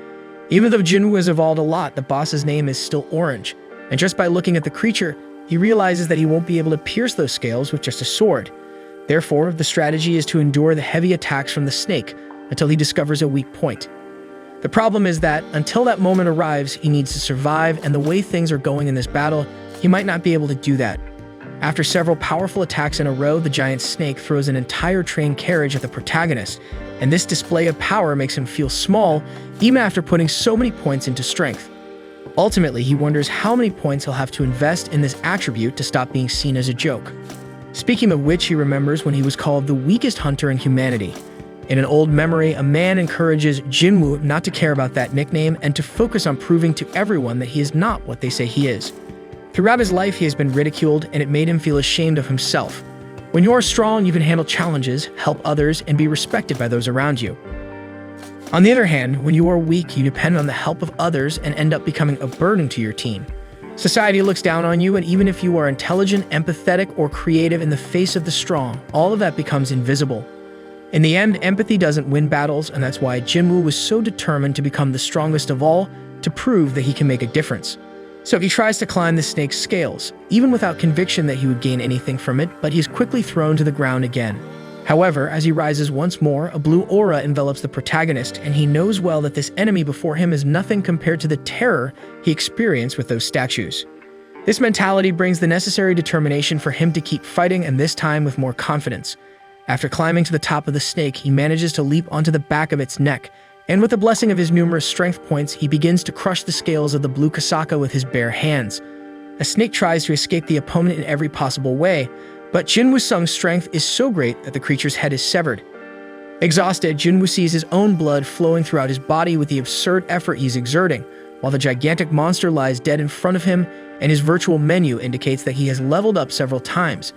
Even though Jinwoo has evolved a lot, the boss's name is still Orange, and just by looking at the creature, he realizes that he won't be able to pierce those scales with just a sword. Therefore, the strategy is to endure the heavy attacks from the snake until he discovers a weak point. The problem is that, until that moment arrives, he needs to survive, and the way things are going in this battle, he might not be able to do that. After several powerful attacks in a row, the giant snake throws an entire train carriage at the protagonist, and this display of power makes him feel small, even after putting so many points into strength. Ultimately, he wonders how many points he'll have to invest in this attribute to stop being seen as a joke. Speaking of which, he remembers when he was called the weakest hunter in humanity. In an old memory, a man encourages Jinwoo not to care about that nickname and to focus on proving to everyone that he is not what they say he is. Throughout his life, he has been ridiculed, and it made him feel ashamed of himself. When you are strong, you can handle challenges, help others, and be respected by those around you. On the other hand, when you are weak, you depend on the help of others and end up becoming a burden to your team. Society looks down on you, and even if you are intelligent, empathetic, or creative in the face of the strong, all of that becomes invisible. In the end, empathy doesn't win battles, and that's why Jinwoo was so determined to become the strongest of all, to prove that he can make a difference. So he tries to climb the snake's scales, even without conviction that he would gain anything from it, but he's quickly thrown to the ground again. However, as he rises once more, a blue aura envelops the protagonist, and he knows well that this enemy before him is nothing compared to the terror he experienced with those statues. This mentality brings the necessary determination for him to keep fighting, and this time with more confidence. After climbing to the top of the snake, he manages to leap onto the back of its neck, and with the blessing of his numerous strength points, he begins to crush the scales of the blue Kasaka with his bare hands. A snake tries to escape the opponent in every possible way, but Jinwoo Sung's strength is so great that the creature's head is severed. Exhausted, Jinwoo sees his own blood flowing throughout his body with the absurd effort he's exerting, while the gigantic monster lies dead in front of him, and his virtual menu indicates that he has leveled up several times.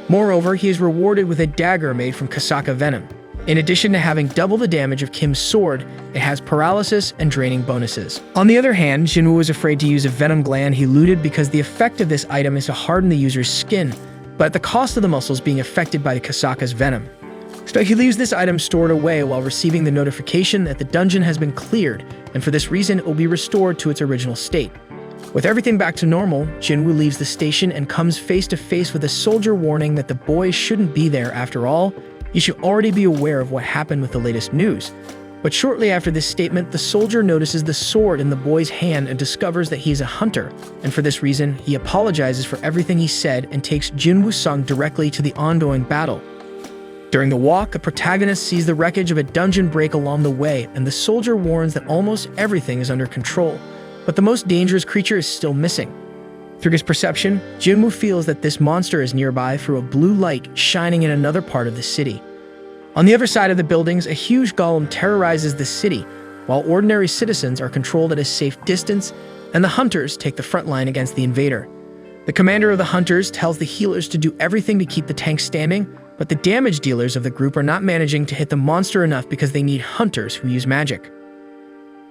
Moreover, he is rewarded with a dagger made from Kasaka venom. In addition to having double the damage of Kim's sword, it has paralysis and draining bonuses. On the other hand, Jinwoo was afraid to use a venom gland he looted because the effect of this item is to harden the user's skin, but at the cost of the muscles being affected by the Kasaka's venom. So he leaves this item stored away while receiving the notification that the dungeon has been cleared, and for this reason it will be restored to its original state. With everything back to normal, Jinwoo leaves the station and comes face to face with a soldier warning that the boy shouldn't be there after all. You should already be aware of what happened with the latest news. But shortly after this statement, the soldier notices the sword in the boy's hand and discovers that he is a hunter, and for this reason, he apologizes for everything he said and takes Jinwoo Sung directly to the ongoing battle. During the walk, the protagonist sees the wreckage of a dungeon break along the way, and the soldier warns that almost everything is under control, but the most dangerous creature is still missing. Through his perception, Jinwoo feels that this monster is nearby through a blue light shining in another part of the city. On the other side of the buildings, a huge golem terrorizes the city, while ordinary citizens are controlled at a safe distance, and the hunters take the front line against the invader. The commander of the hunters tells the healers to do everything to keep the tank standing, but the damage dealers of the group are not managing to hit the monster enough because they need hunters who use magic.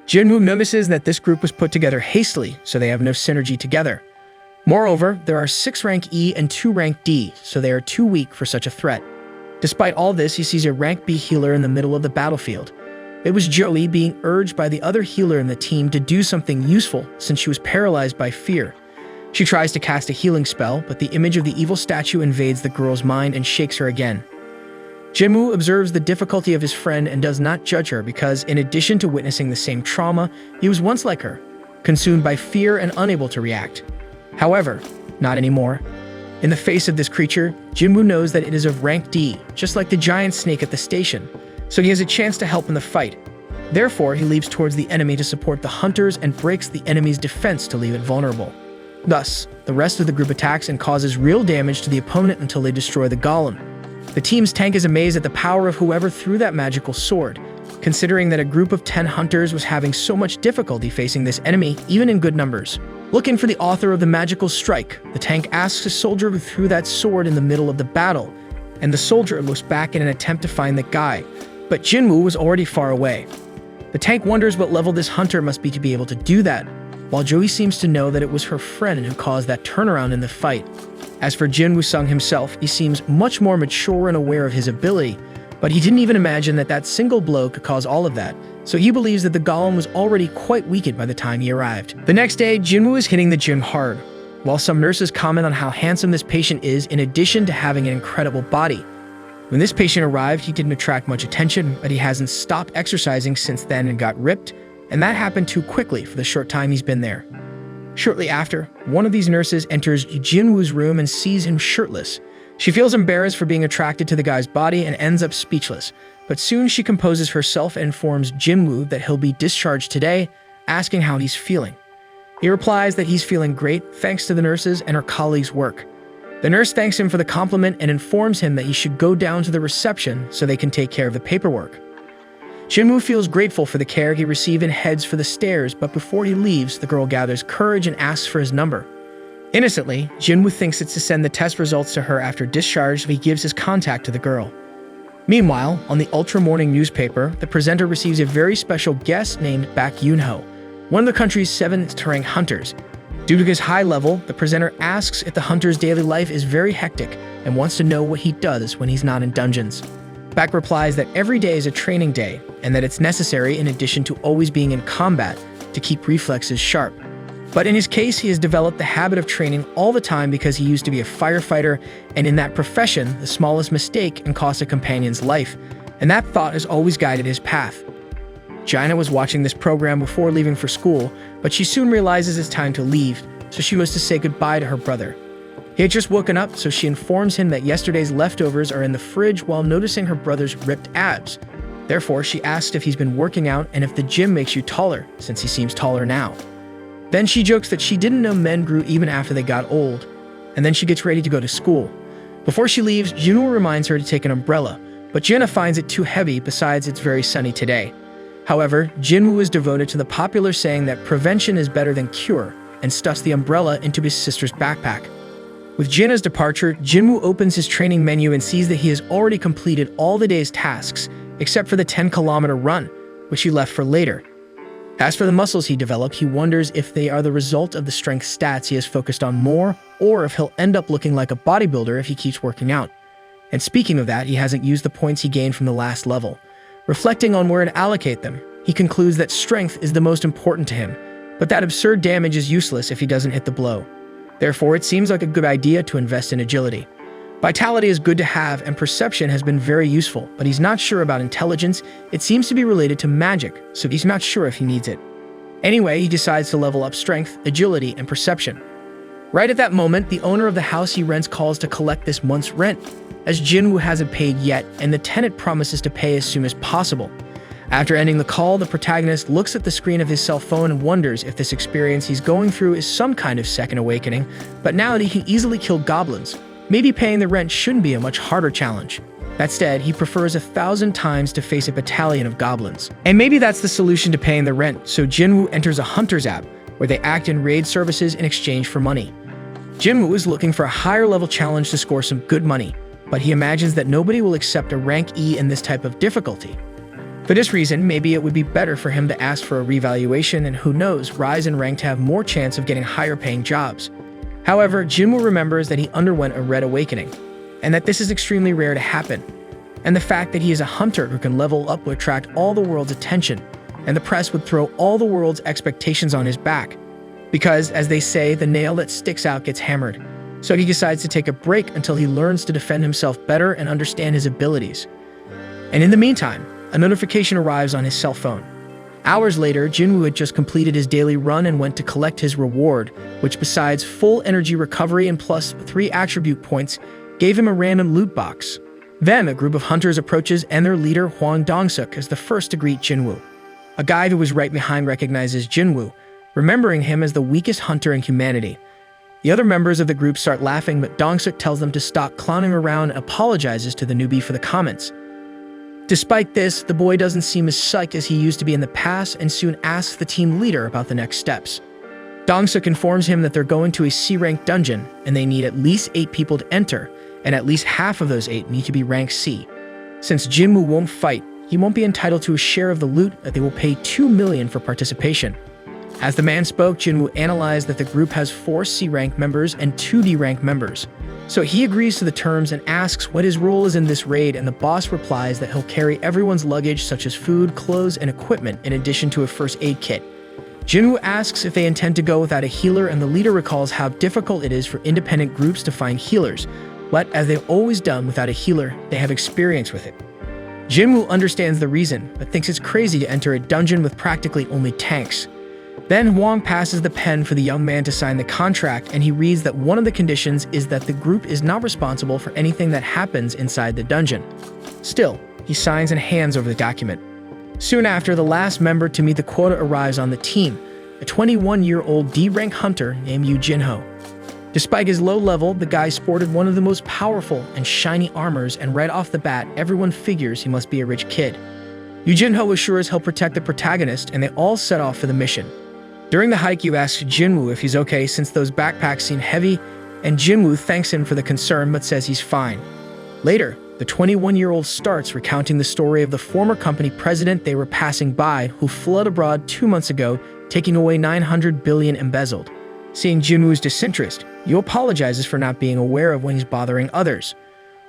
Jinwoo notices that this group was put together hastily, so they have no synergy together. Moreover, there are 6 rank E and 2 rank D, so they are too weak for such a threat. Despite all this, he sees a rank B healer in the middle of the battlefield. It was Joey being urged by the other healer in the team to do something useful since she was paralyzed by fear. She tries to cast a healing spell, but the image of the evil statue invades the girl's mind and shakes her again. Jinwoo observes the difficulty of his friend and does not judge her because, in addition to witnessing the same trauma, he was once like her, consumed by fear and unable to react. However, not anymore. In the face of this creature, Jinwoo knows that it is of rank D, just like the giant snake at the station, so he has a chance to help in the fight. Therefore, he leaps towards the enemy to support the hunters and breaks the enemy's defense to leave it vulnerable. Thus, the rest of the group attacks and causes real damage to the opponent until they destroy the golem. The team's tank is amazed at the power of whoever threw that magical sword, considering that a group of 10 hunters was having so much difficulty facing this enemy, even in good numbers. Looking for the author of the magical strike, the tank asks a soldier who threw that sword in the middle of the battle, and the soldier looks back in an attempt to find the guy, but Jinwoo was already far away. The tank wonders what level this hunter must be to be able to do that, while Joey seems to know that it was her friend who caused that turnaround in the fight. As for Jinwoo Sung himself, he seems much more mature and aware of his ability, But he didn't even imagine that that single blow could cause all of that, so he believes that the golem was already quite weakened by the time he arrived. The next day, Jinwoo is hitting the gym hard, while some nurses comment on how handsome this patient is in addition to having an incredible body. When this patient arrived, he didn't attract much attention, but he hasn't stopped exercising since then and got ripped, and that happened too quickly for the short time he's been there. Shortly after, one of these nurses enters Jinwoo's room and sees him shirtless. She feels embarrassed for being attracted to the guy's body and ends up speechless, but soon she composes herself and informs Jinwoo that he'll be discharged today, asking how he's feeling. He replies that he's feeling great thanks to the nurses and her colleagues' work. The nurse thanks him for the compliment and informs him that he should go down to the reception so they can take care of the paperwork. Jinwoo feels grateful for the care he received and heads for the stairs, but before he leaves, the girl gathers courage and asks for his number. Innocently, Jinwoo thinks it's to send the test results to her after discharge, so he gives his contact to the girl. Meanwhile, on the Ultra Morning newspaper, the presenter receives a very special guest named Baek Yoon-ho, one of the country's 7th-rank hunters. Due to his high level, the presenter asks if the hunter's daily life is very hectic and wants to know what he does when he's not in dungeons. Baek replies that every day is a training day and that it's necessary in addition to always being in combat to keep reflexes sharp. But in his case, he has developed the habit of training all the time because he used to be a firefighter, and in that profession, the smallest mistake can cost a companion's life, and that thought has always guided his path. Jaina was watching this program before leaving for school, but she soon realizes it's time to leave, so she was to say goodbye to her brother. He had just woken up, so she informs him that yesterday's leftovers are in the fridge while noticing her brother's ripped abs. Therefore, she asks if he's been working out and if the gym makes you taller, since he seems taller now. Then she jokes that she didn't know men grew even after they got old, and then she gets ready to go to school. Before she leaves, Jinwoo reminds her to take an umbrella, but Jaina finds it too heavy, besides it's very sunny today. However, Jinwoo is devoted to the popular saying that prevention is better than cure, and stuffs the umbrella into his sister's backpack. With Jaina's departure, Jinwoo opens his training menu and sees that he has already completed all the day's tasks, except for the 10-kilometer run, which he left for later. As for the muscles he developed, he wonders if they are the result of the strength stats he has focused on more, or if he'll end up looking like a bodybuilder if he keeps working out. And speaking of that, he hasn't used the points he gained from the last level. Reflecting on where to allocate them, he concludes that strength is the most important to him, but that absurd damage is useless if he doesn't hit the blow. Therefore, it seems like a good idea to invest in agility. Vitality is good to have, and perception has been very useful, but he's not sure about intelligence. It seems to be related to magic, so he's not sure if he needs it. Anyway, he decides to level up strength, agility, and perception. Right at that moment, the owner of the house he rents calls to collect this month's rent, as Jinwoo hasn't paid yet, and the tenant promises to pay as soon as possible. After ending the call, the protagonist looks at the screen of his cell phone and wonders if this experience he's going through is some kind of second awakening, but now that he can easily kill goblins, maybe paying the rent shouldn't be a much harder challenge. Instead, he prefers 1,000 times to face a battalion of goblins. And maybe that's the solution to paying the rent, so Jinwoo enters a hunter's app, where they act in raid services in exchange for money. Jinwoo is looking for a higher level challenge to score some good money, but he imagines that nobody will accept a rank E in this type of difficulty. For this reason, maybe it would be better for him to ask for a revaluation and who knows, rise in rank to have more chance of getting higher paying jobs. However, Jinwoo remembers that he underwent a red awakening, and that this is extremely rare to happen, and the fact that he is a hunter who can level up would attract all the world's attention, and the press would throw all the world's expectations on his back. Because, as they say, the nail that sticks out gets hammered. So he decides to take a break until he learns to defend himself better and understand his abilities. And in the meantime, a notification arrives on his cell phone. Hours later, Jinwoo had just completed his daily run and went to collect his reward, which besides full energy recovery and plus 3 attribute points, gave him a random loot box. Then, a group of hunters approaches and their leader, Hwang Dong-suk, is the first to greet Jinwoo. A guy who was right behind recognizes Jinwoo, remembering him as the weakest hunter in humanity. The other members of the group start laughing, but Dong-suk tells them to stop clowning around and apologizes to the newbie for the comments. Despite this, the boy doesn't seem as psyched as he used to be in the past and soon asks the team leader about the next steps. Dong-suk informs him that they're going to a C-rank dungeon and they need at least 8 people to enter, and at least half of those 8 need to be rank C. Since Jinwoo won't fight, he won't be entitled to a share of the loot that they will pay 2 million for participation. As the man spoke, Jinwoo analyzed that the group has 4 C-rank members and 2 D-rank members. So he agrees to the terms and asks what his role is in this raid, and the boss replies that he'll carry everyone's luggage such as food, clothes, and equipment in addition to a first aid kit. Jinwoo asks if they intend to go without a healer, and the leader recalls how difficult it is for independent groups to find healers, but as they've always done without a healer, they have experience with it. Jinwoo understands the reason, but thinks it's crazy to enter a dungeon with practically only tanks. Then Hwang passes the pen for the young man to sign the contract, and he reads that one of the conditions is that the group is not responsible for anything that happens inside the dungeon. Still, he signs and hands over the document. Soon after, the last member to meet the quota arrives on the team, a 21-year-old D-rank hunter named Yoo Jin-ho. Despite his low level, the guy sported one of the most powerful and shiny armors, and right off the bat, everyone figures he must be a rich kid. Yoo Jin-ho assures he'll protect the protagonist, and they all set off for the mission. During the hike, Yoo asks Jinwoo if he's okay since those backpacks seem heavy, and Jinwoo thanks him for the concern but says he's fine. Later, the 21-year-old starts recounting the story of the former company president they were passing by who fled abroad 2 months ago, taking away 900 billion embezzled. Seeing Jinwoo's disinterest, Yoo apologizes for not being aware of when he's bothering others.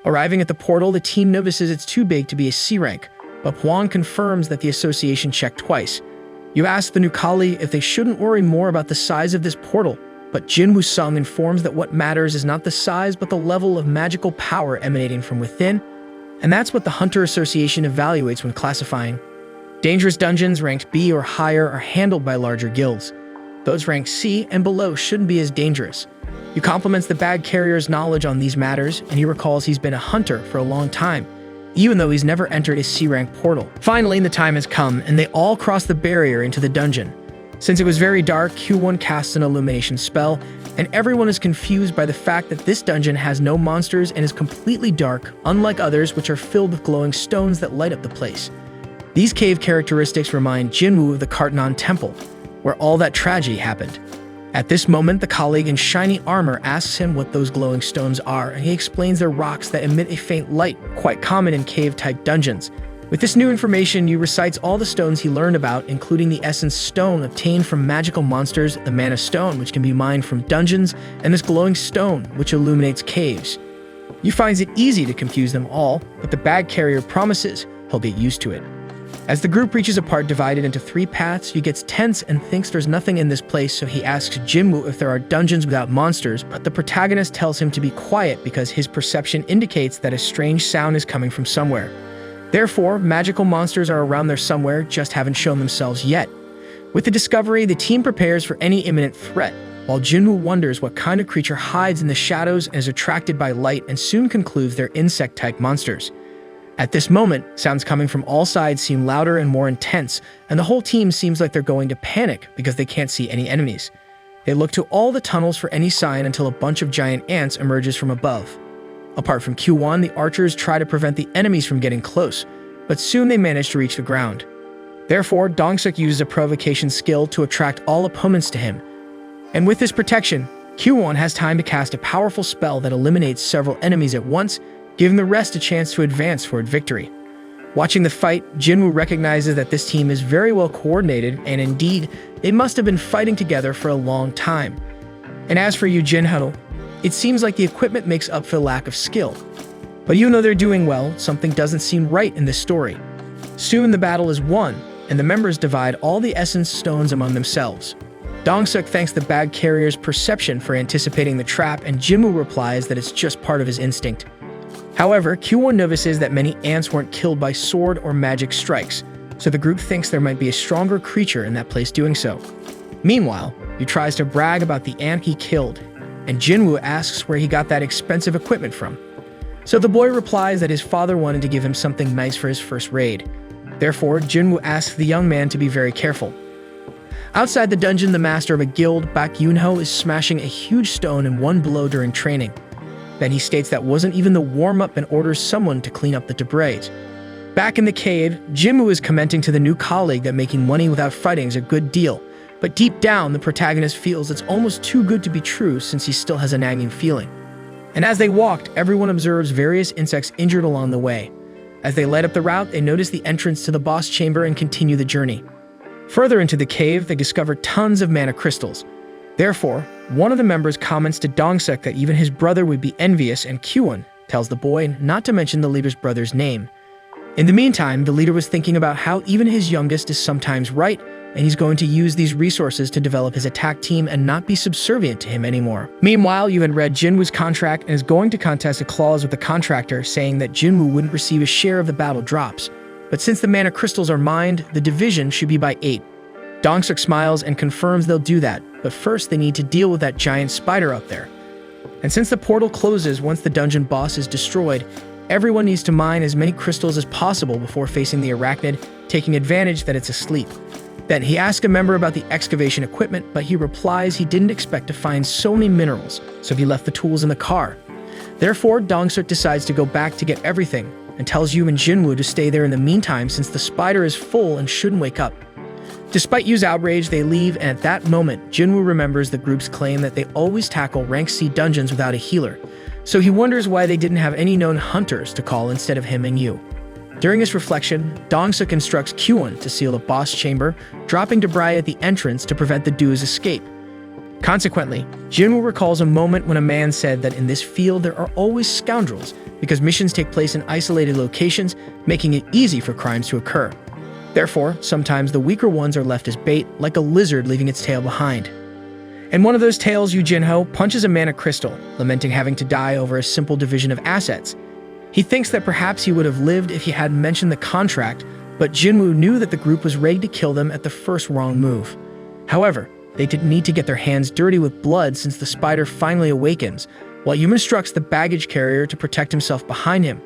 Arriving at the portal, the team notices it's too big to be a C rank, but Hwang confirms that the association checked twice. Yoo asks the new colleague if they shouldn't worry more about the size of this portal, but Jinwoo Sung informs that what matters is not the size but the level of magical power emanating from within, and that's what the Hunter Association evaluates when classifying. Dangerous dungeons ranked B or higher are handled by larger guilds. Those ranked C and below shouldn't be as dangerous. Yoo compliments the bag carrier's knowledge on these matters, and he recalls he's been a hunter for a long time, even though he's never entered a C-rank portal. Finally, the time has come, and they all cross the barrier into the dungeon. Since it was very dark, Q1 casts an illumination spell, and everyone is confused by the fact that this dungeon has no monsters and is completely dark, unlike others which are filled with glowing stones that light up the place. These cave characteristics remind Jinwoo of the Kartanon Temple, where all that tragedy happened. At this moment, the colleague in shiny armor asks him what those glowing stones are, and he explains they're rocks that emit a faint light, quite common in cave-type dungeons. With this new information, Yoo recites all the stones he learned about, including the Essence Stone obtained from magical monsters, the Mana Stone, which can be mined from dungeons, and this glowing stone, which illuminates caves. Yoo finds it easy to confuse them all, but the bag carrier promises he'll get used to it. As the group reaches a part divided into 3 paths, Yoo gets tense and thinks there's nothing in this place, so he asks Jinwoo if there are dungeons without monsters, but the protagonist tells him to be quiet because his perception indicates that a strange sound is coming from somewhere. Therefore, magical monsters are around there somewhere, just haven't shown themselves yet. With the discovery, the team prepares for any imminent threat, while Jinwoo wonders what kind of creature hides in the shadows and is attracted by light, and soon concludes they're insect-type monsters. At this moment, sounds coming from all sides seem louder and more intense, and the whole team seems like they're going to panic because they can't see any enemies. They look to all the tunnels for any sign until a bunch of giant ants emerges from above. Apart from Q1, the archers try to prevent the enemies from getting close, but soon they manage to reach the ground. Therefore, Dong-suk uses a provocation skill to attract all opponents to him. And with this protection, Q1 has time to cast a powerful spell that eliminates several enemies at once, giving the rest a chance to advance toward victory. Watching the fight, Jinwoo recognizes that this team is very well coordinated, and indeed, they must have been fighting together for a long time. And as for Yoo Jin-ho, it seems like the equipment makes up for the lack of skill. But even though they're doing well, something doesn't seem right in this story. Soon the battle is won, and the members divide all the essence stones among themselves. Dong-suk thanks the bag carrier's perception for anticipating the trap, and Jinwoo replies that it's just part of his instinct. However, Q1 notices that many ants weren't killed by sword or magic strikes, so the group thinks there might be a stronger creature in that place doing so. Meanwhile, he tries to brag about the ant he killed, and Jinwoo asks where he got that expensive equipment from. So the boy replies that his father wanted to give him something nice for his first raid. Therefore, Jinwoo asks the young man to be very careful. Outside the dungeon, the master of a guild, Bak Yoon-ho, is smashing a huge stone in one blow during training. Then he states that wasn't even the warm-up and orders someone to clean up the debris. Back in the cave, Jinwoo is commenting to the new colleague that making money without fighting is a good deal, but deep down, the protagonist feels it's almost too good to be true since he still has a nagging feeling. And as they walked, everyone observes various insects injured along the way. As they light up the route, they notice the entrance to the boss chamber and continue the journey. Further into the cave, they discover tons of mana crystals. Therefore, One of the members comments to Dong-suk that even his brother would be envious, and Kyuwon tells the boy not to mention the leader's brother's name. In the meantime, the leader was thinking about how even his youngest is sometimes right, and he's going to use these resources to develop his attack team and not be subservient to him anymore. Meanwhile, you had read Jinwoo's contract and is going to contest a clause with the contractor saying that Jinwoo wouldn't receive a share of the battle drops. But since the mana crystals are mined, the division should be by 8. Dong-suk smiles and confirms they'll do that, but first they need to deal with that giant spider up there. And since the portal closes once the dungeon boss is destroyed, everyone needs to mine as many crystals as possible before facing the arachnid, taking advantage that it's asleep. Then he asks a member about the excavation equipment, but he replies he didn't expect to find so many minerals, so he left the tools in the car. Therefore, Dong-suk decides to go back to get everything, and tells Yu and Jinwoo to stay there in the meantime since the spider is full and shouldn't wake up. Despite Yu's outrage, they leave, and at that moment, Jinwoo remembers the group's claim that they always tackle rank C dungeons without a healer, so he wonders why they didn't have any known hunters to call instead of him and Yu. During his reflection, Dong-suk instructs Kyuwon to seal the boss chamber, dropping debris at the entrance to prevent the Du's escape. Consequently, Jinwoo recalls a moment when a man said that in this field there are always scoundrels because missions take place in isolated locations, making it easy for crimes to occur. Therefore, sometimes the weaker ones are left as bait, like a lizard leaving its tail behind. In one of those tales, Yu Jinho punches a mana crystal, lamenting having to die over a simple division of assets. He thinks that perhaps he would have lived if he hadn't mentioned the contract, but Jinwoo knew that the group was ready to kill them at the first wrong move. However, they didn't need to get their hands dirty with blood since the spider finally awakens, while Yu instructs the baggage carrier to protect himself behind him.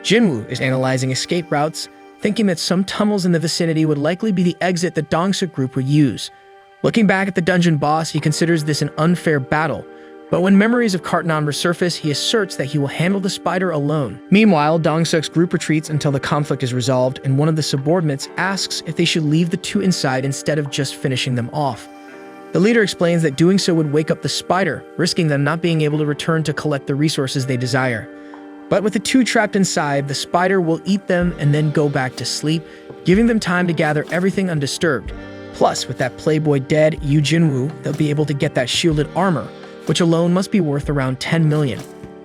Jinwoo is analyzing escape routes, thinking that some tunnels in the vicinity would likely be the exit the Dong-suk group would use. Looking back at the dungeon boss, he considers this an unfair battle, but when memories of Cartnon resurface, he asserts that he will handle the spider alone. Meanwhile, Dong-suk's group retreats until the conflict is resolved, and one of the subordinates asks if they should leave the two inside instead of just finishing them off. The leader explains that doing so would wake up the spider, risking them not being able to return to collect the resources they desire. But with the two trapped inside, the spider will eat them and then go back to sleep, giving them time to gather everything undisturbed. Plus, with that playboy dead, Yu Jinwoo, they'll be able to get that shielded armor, which alone must be worth around 10 million.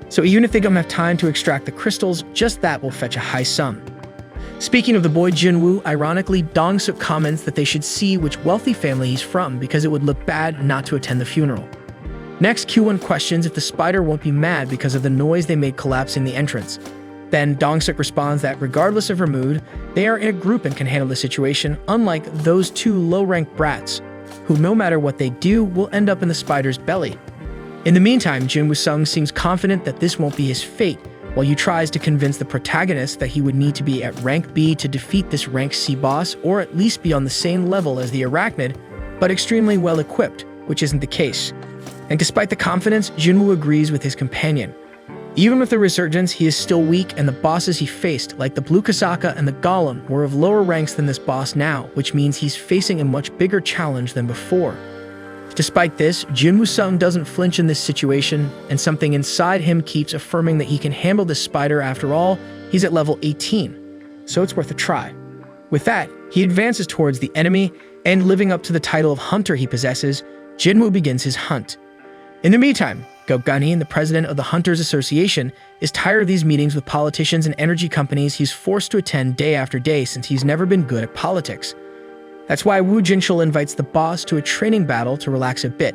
So even if they don't have time to extract the crystals, just that will fetch a high sum. Speaking of the boy Jinwoo, ironically, Dong-suk comments that they should see which wealthy family he's from because it would look bad not to attend the funeral. Next, Kyuwon questions if the spider won't be mad because of the noise they made collapsing the entrance. Then Dong-suk responds that regardless of her mood, they are in a group and can handle the situation, unlike those two low-ranked brats, who no matter what they do will end up in the spider's belly. In the meantime, Jinwoo-sung seems confident that this won't be his fate, while Yu tries to convince the protagonist that he would need to be at rank B to defeat this rank C boss, or at least be on the same level as the arachnid, but extremely well equipped, which isn't the case. And despite the confidence, Jinwoo agrees with his companion. Even with the resurgence, he is still weak, and the bosses he faced, like the Blue Kasaka and the Golem, were of lower ranks than this boss now, which means he's facing a much bigger challenge than before. Despite this, Jinwoo-sung doesn't flinch in this situation, and something inside him keeps affirming that he can handle this spider. After all, he's at level 18, so it's worth a try. With that, he advances towards the enemy, and living up to the title of hunter he possesses, Jinwoo begins his hunt. In the meantime, Go-Gunny, the president of the Hunters Association, is tired of these meetings with politicians and energy companies he's forced to attend day after day since he's never been good at politics. That's why Woo Jinchul invites the boss to a training battle to relax a bit.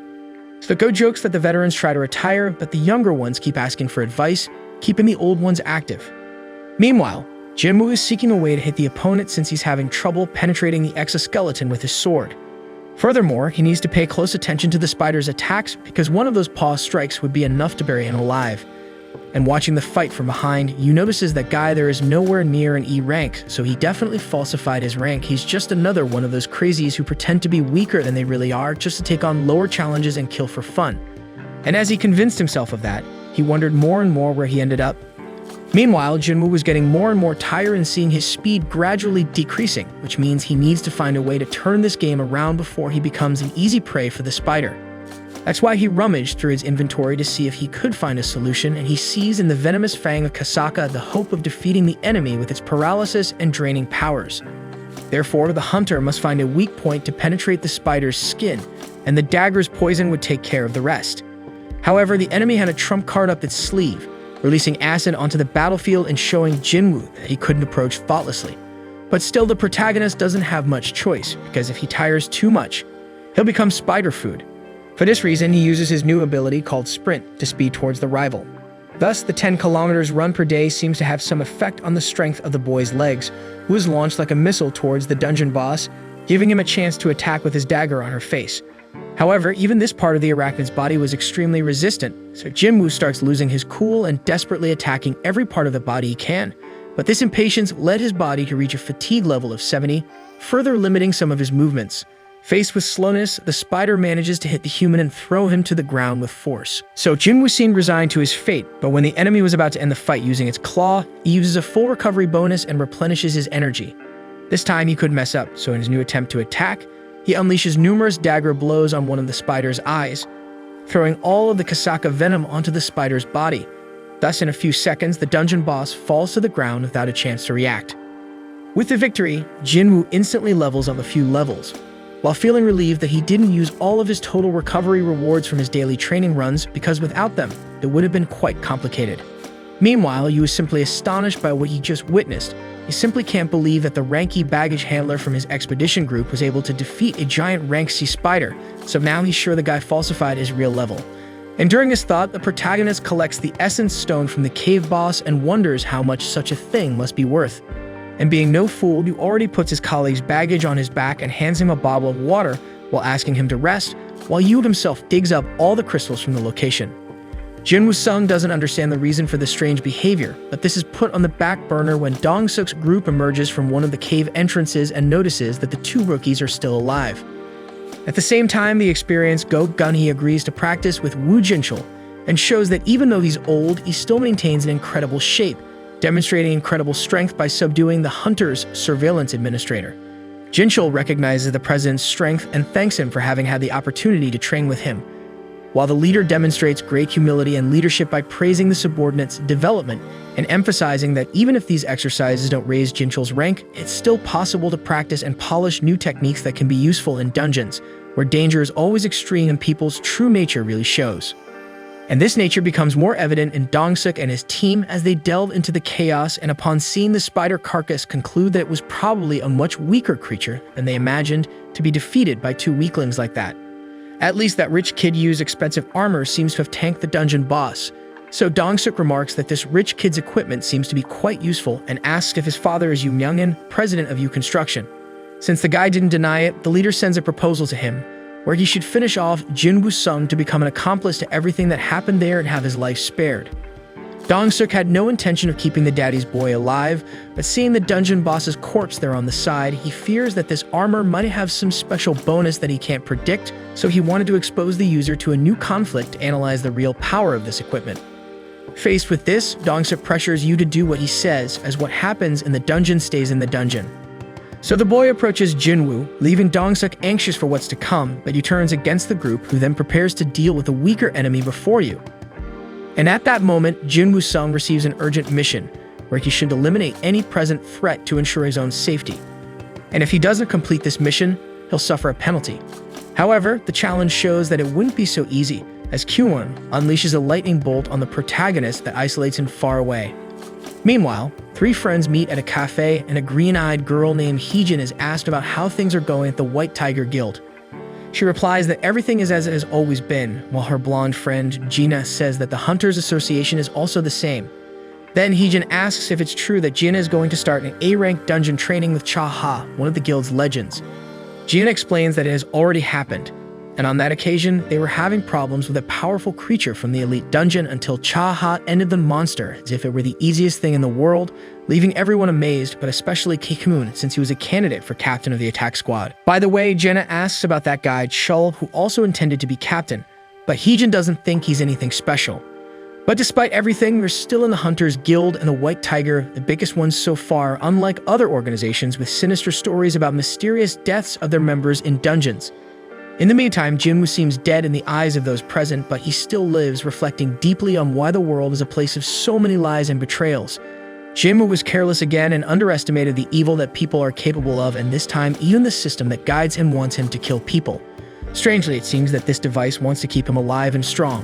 So Go jokes that the veterans try to retire, but the younger ones keep asking for advice, keeping the old ones active. Meanwhile, Jinwoo is seeking a way to hit the opponent since he's having trouble penetrating the exoskeleton with his sword. Furthermore, he needs to pay close attention to the spider's attacks because one of those paw strikes would be enough to bury him alive. And watching the fight from behind, Yu notices that Guy there is nowhere near an E rank, so he definitely falsified his rank. He's just another one of those crazies who pretend to be weaker than they really are just to take on lower challenges and kill for fun. And as he convinced himself of that, he wondered more and more where he ended up. Meanwhile, Jinwoo was getting more and more tired and seeing his speed gradually decreasing, which means he needs to find a way to turn this game around before he becomes an easy prey for the spider. That's why he rummaged through his inventory to see if he could find a solution, and he sees in the venomous fang of Kasaka the hope of defeating the enemy with its paralysis and draining powers. Therefore, the hunter must find a weak point to penetrate the spider's skin, and the dagger's poison would take care of the rest. However, the enemy had a trump card up its sleeve, releasing acid onto the battlefield and showing Jinwoo that he couldn't approach thoughtlessly. But still, the protagonist doesn't have much choice, because if he tires too much, he'll become spider food. For this reason, he uses his new ability called Sprint to speed towards the rival. Thus, the 10 kilometers run per day seems to have some effect on the strength of the boy's legs, who is launched like a missile towards the dungeon boss, giving him a chance to attack with his dagger on her face. However, even this part of the arachnid's body was extremely resistant, so Jinwoo starts losing his cool and desperately attacking every part of the body he can. But this impatience led his body to reach a fatigue level of 70, further limiting some of his movements. Faced with slowness, the spider manages to hit the human and throw him to the ground with force. So Jinwoo seemed resigned to his fate, but when the enemy was about to end the fight using its claw, he uses a full recovery bonus and replenishes his energy. This time he couldn't mess up, so in his new attempt to attack, he unleashes numerous dagger blows on one of the spider's eyes, throwing all of the Kasaka venom onto the spider's body. Thus, in a few seconds, the dungeon boss falls to the ground without a chance to react. With the victory, Jinwoo instantly levels up a few levels, while feeling relieved that he didn't use all of his total recovery rewards from his daily training runs, because without them, it would have been quite complicated. Meanwhile, he was simply astonished by what he just witnessed. He simply can't believe that the ranky baggage handler from his expedition group was able to defeat a giant rank C spider, so now he's sure the guy falsified his real level. And during his thought, the protagonist collects the essence stone from the cave boss and wonders how much such a thing must be worth. And being no fool, he already puts his colleague's baggage on his back and hands him a bottle of water while asking him to rest, while Yu himself digs up all the crystals from the location. Jinwoo-sung doesn't understand the reason for this strange behavior, but this is put on the back burner when Dong-suk's group emerges from one of the cave entrances and notices that the two rookies are still alive. At the same time, the experienced Go Gunhee agrees to practice with Woo Jinchul and shows that even though he's old, he still maintains an incredible shape, demonstrating incredible strength by subduing the hunter's surveillance administrator. Jinchul recognizes the president's strength and thanks him for having had the opportunity to train with him, while the leader demonstrates great humility and leadership by praising the subordinate's development and emphasizing that even if these exercises don't raise Jinchul's rank, it's still possible to practice and polish new techniques that can be useful in dungeons, where danger is always extreme and people's true nature really shows. And this nature becomes more evident in Dong-suk and his team as they delve into the chaos and upon seeing the spider carcass conclude that it was probably a much weaker creature than they imagined to be defeated by two weaklings like that. At least that rich kid used expensive armor seems to have tanked the dungeon boss. So Dong-suk remarks that this rich kid's equipment seems to be quite useful and asks if his father is Yu Myung-in, president of Yu Construction. Since the guy didn't deny it, the leader sends a proposal to him, where he should finish off Jinwoo-sung to become an accomplice to everything that happened there and have his life spared. Dong-suk had no intention of keeping the daddy's boy alive, but seeing the dungeon boss's corpse there on the side, he fears that this armor might have some special bonus that he can't predict, so he wanted to expose the user to a new conflict to analyze the real power of this equipment. Faced with this, Dong-suk pressures Yu to do what he says, as what happens in the dungeon stays in the dungeon. So the boy approaches Jinwoo, leaving Dong-suk anxious for what's to come, but he turns against the group, who then prepares to deal with a weaker enemy before Yu. And at that moment, Jinwoo-sung receives an urgent mission, where he should eliminate any present threat to ensure his own safety. And if he doesn't complete this mission, he'll suffer a penalty. However, the challenge shows that it wouldn't be so easy, as Kyuwon unleashes a lightning bolt on the protagonist that isolates him far away. Meanwhile, three friends meet at a cafe, and a green-eyed girl named Heejin is asked about how things are going at the White Tiger Guild. She replies that everything is as it has always been, while her blonde friend, Gina, says that the Hunters Association is also the same. Then Heejin asks if it's true that Gina is going to start an A-rank dungeon training with Cha-ha, one of the guild's legends. Gina explains that it has already happened, and on that occasion, they were having problems with a powerful creature from the elite dungeon until Cha-ha ended the monster as if it were the easiest thing in the world, leaving everyone amazed, but especially Kikun, since he was a candidate for captain of the attack squad. By the way, Jenna asks about that guy, Chul, who also intended to be captain, but Heejin doesn't think he's anything special. But despite everything, we're still in the Hunters Guild and the White Tiger, the biggest ones so far, unlike other organizations with sinister stories about mysterious deaths of their members in dungeons. In the meantime, Jinwoo seems dead in the eyes of those present, but he still lives, reflecting deeply on why the world is a place of so many lies and betrayals. Jinwoo was careless again and underestimated the evil that people are capable of, and this time even the system that guides him wants him to kill people. Strangely, it seems that this device wants to keep him alive and strong.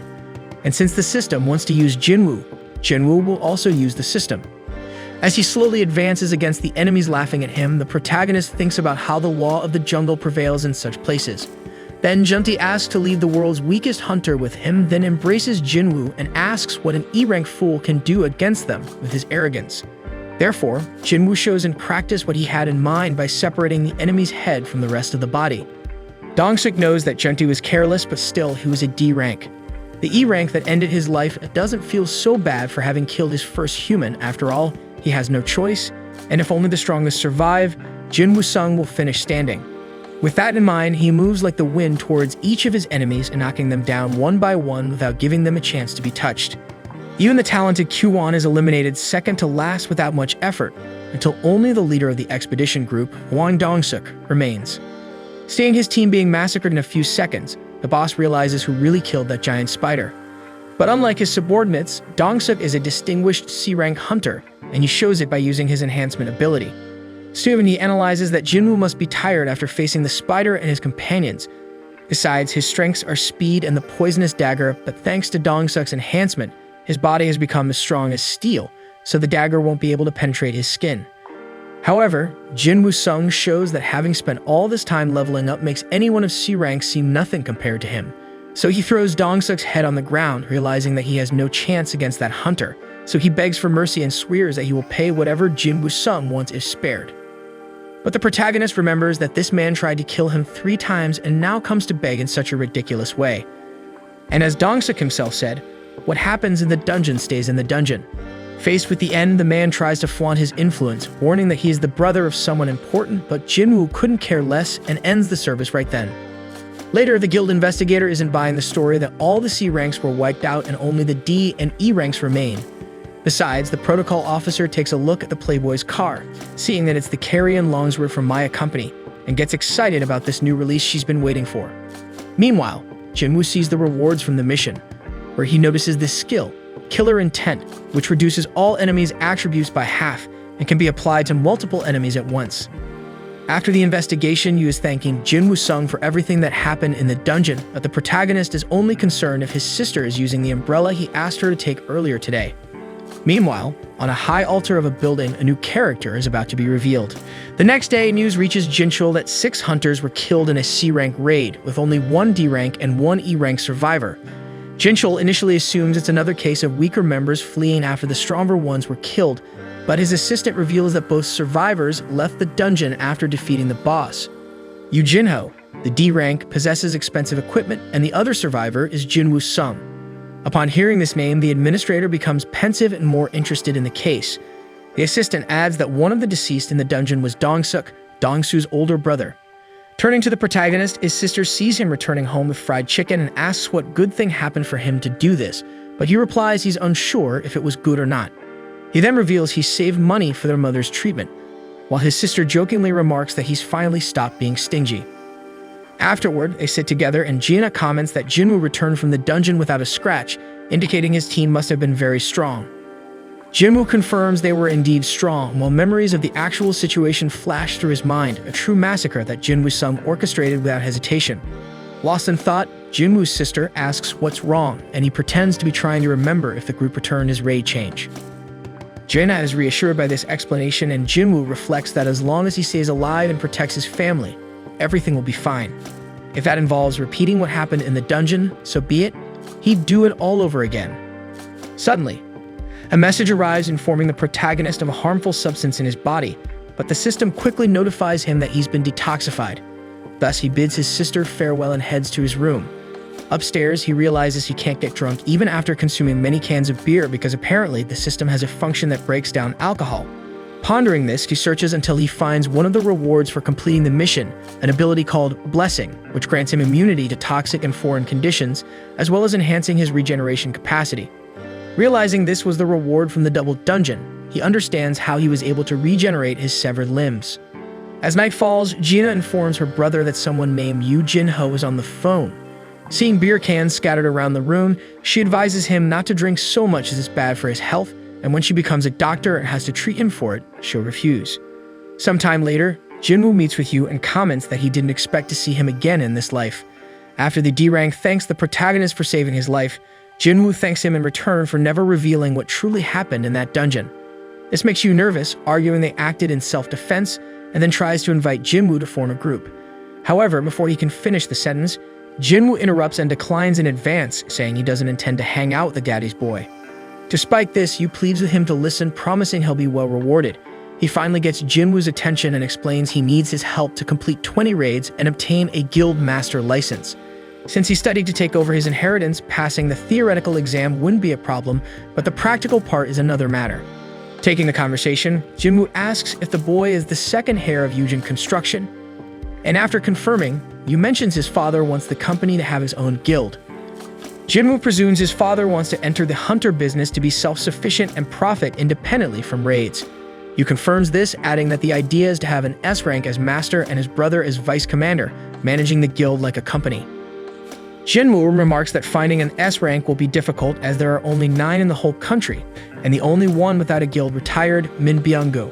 And since the system wants to use Jinwoo, Jinwoo will also use the system. As he slowly advances against the enemies laughing at him, the protagonist thinks about how the law of the jungle prevails in such places. Then Junti asks to leave the world's weakest hunter with him, then embraces Jinwoo and asks what an E-rank fool can do against them with his arrogance. Therefore, Jinwoo shows in practice what he had in mind by separating the enemy's head from the rest of the body. Dong-suk knows that Junti was careless, but still he was a D rank. The E rank that ended his life doesn't feel so bad for having killed his first human. After all, he has no choice, and if only the strongest survive, Jin Woo-sung will finish standing. With that in mind, he moves like the wind towards each of his enemies and knocking them down one by one without giving them a chance to be touched. Even the talented Kyu-won is eliminated second to last without much effort, until only the leader of the expedition group, Hwang Dong-suk, remains. Seeing his team being massacred in a few seconds, the boss realizes who really killed that giant spider. But unlike his subordinates, Dong-suk is a distinguished C-rank hunter, and he shows it by using his enhancement ability. Soon he analyzes that Jinwoo must be tired after facing the spider and his companions. Besides, his strengths are speed and the poisonous dagger, but thanks to Dong-suk's enhancement, his body has become as strong as steel, so the dagger won't be able to penetrate his skin. However, Jin Woo-sung shows that having spent all this time leveling up makes anyone of C rank seem nothing compared to him. So he throws Dong-suk's head on the ground, realizing that he has no chance against that hunter. So he begs for mercy and swears that he will pay whatever Jin Woo-sung wants if spared. But the protagonist remembers that this man tried to kill him 3 times and now comes to beg in such a ridiculous way. And as Dong-suk himself said, what happens in the dungeon stays in the dungeon. Faced with the end, the man tries to flaunt his influence, warning that he is the brother of someone important, but Jinwoo couldn't care less and ends the service right then. Later, the guild investigator isn't buying the story that all the C ranks were wiped out and only the D and E ranks remain. Besides, the protocol officer takes a look at the Playboy's car, seeing that it's the Carrion Longsword from Maya Company, and gets excited about this new release she's been waiting for. Meanwhile, Jinwoo sees the rewards from the mission, where he notices this skill, Killer Intent, which reduces all enemies' attributes by half and can be applied to multiple enemies at once. After the investigation, Yu is thanking Jin Woo-sung for everything that happened in the dungeon, but the protagonist is only concerned if his sister is using the umbrella he asked her to take earlier today. Meanwhile, on a high altar of a building, a new character is about to be revealed. The next day, news reaches Jinchul that 6 hunters were killed in a C-rank raid, with only 1 D-rank and 1 E-rank survivor. Jinchul initially assumes it's another case of weaker members fleeing after the stronger ones were killed, but his assistant reveals that both survivors left the dungeon after defeating the boss. Yu Jinho, the D-rank, possesses expensive equipment, and the other survivor is Jin Woo-sung. Upon hearing this name, the administrator becomes pensive and more interested in the case. The assistant adds that one of the deceased in the dungeon was Dong-suk, Dong-su's older brother. Turning to the protagonist, his sister sees him returning home with fried chicken and asks what good thing happened for him to do this, but he replies he's unsure if it was good or not. He then reveals he saved money for their mother's treatment, while his sister jokingly remarks that he's finally stopped being stingy. Afterward, they sit together and Gina comments that Jinwoo returned from the dungeon without a scratch, indicating his team must have been very strong. Jinwoo confirms they were indeed strong, while memories of the actual situation flash through his mind, a true massacre that Jin Woo-sung orchestrated without hesitation. Lost in thought, Jinwoo's sister asks what's wrong, and he pretends to be trying to remember if the group returned his raid change. Jaina is reassured by this explanation, and Jinwoo reflects that as long as he stays alive and protects his family, everything will be fine. If that involves repeating what happened in the dungeon, so be it. He'd do it all over again. Suddenly, a message arrives informing the protagonist of a harmful substance in his body, but the system quickly notifies him that he's been detoxified. Thus, he bids his sister farewell and heads to his room. Upstairs, he realizes he can't get drunk even after consuming many cans of beer because apparently the system has a function that breaks down alcohol. Pondering this, he searches until he finds one of the rewards for completing the mission, an ability called Blessing, which grants him immunity to toxic and foreign conditions, as well as enhancing his regeneration capacity. Realizing this was the reward from the double dungeon, he understands how he was able to regenerate his severed limbs. As night falls, Gina informs her brother that someone named Yu Jinho is on the phone. Seeing beer cans scattered around the room, she advises him not to drink so much as it's bad for his health, and when she becomes a doctor and has to treat him for it, she'll refuse. Sometime later, Jinwoo meets with Yu and comments that he didn't expect to see him again in this life. After the D-rank thanks the protagonist for saving his life, Jinwoo thanks him in return for never revealing what truly happened in that dungeon. This makes Yu nervous, arguing they acted in self-defense, and then tries to invite Jinwoo to form a group. However, before he can finish the sentence, Jinwoo interrupts and declines in advance, saying he doesn't intend to hang out with the daddy's boy. Despite this, Yu pleads with him to listen, promising he'll be well rewarded. He finally gets Jinwoo's attention and explains he needs his help to complete 20 raids and obtain a guild master license. Since he studied to take over his inheritance, passing the theoretical exam wouldn't be a problem, but the practical part is another matter. Taking the conversation, Jinwoo asks if the boy is the second heir of Yujin Construction, and after confirming, Yu mentions his father wants the company to have his own guild. Jinwoo presumes his father wants to enter the hunter business to be self-sufficient and profit independently from raids. Yu confirms this, adding that the idea is to have an S rank as master and his brother as vice commander, managing the guild like a company. Jinwoo remarks that finding an S rank will be difficult as there are only 9 in the whole country, and the only one without a guild retired, Min Byung-gu.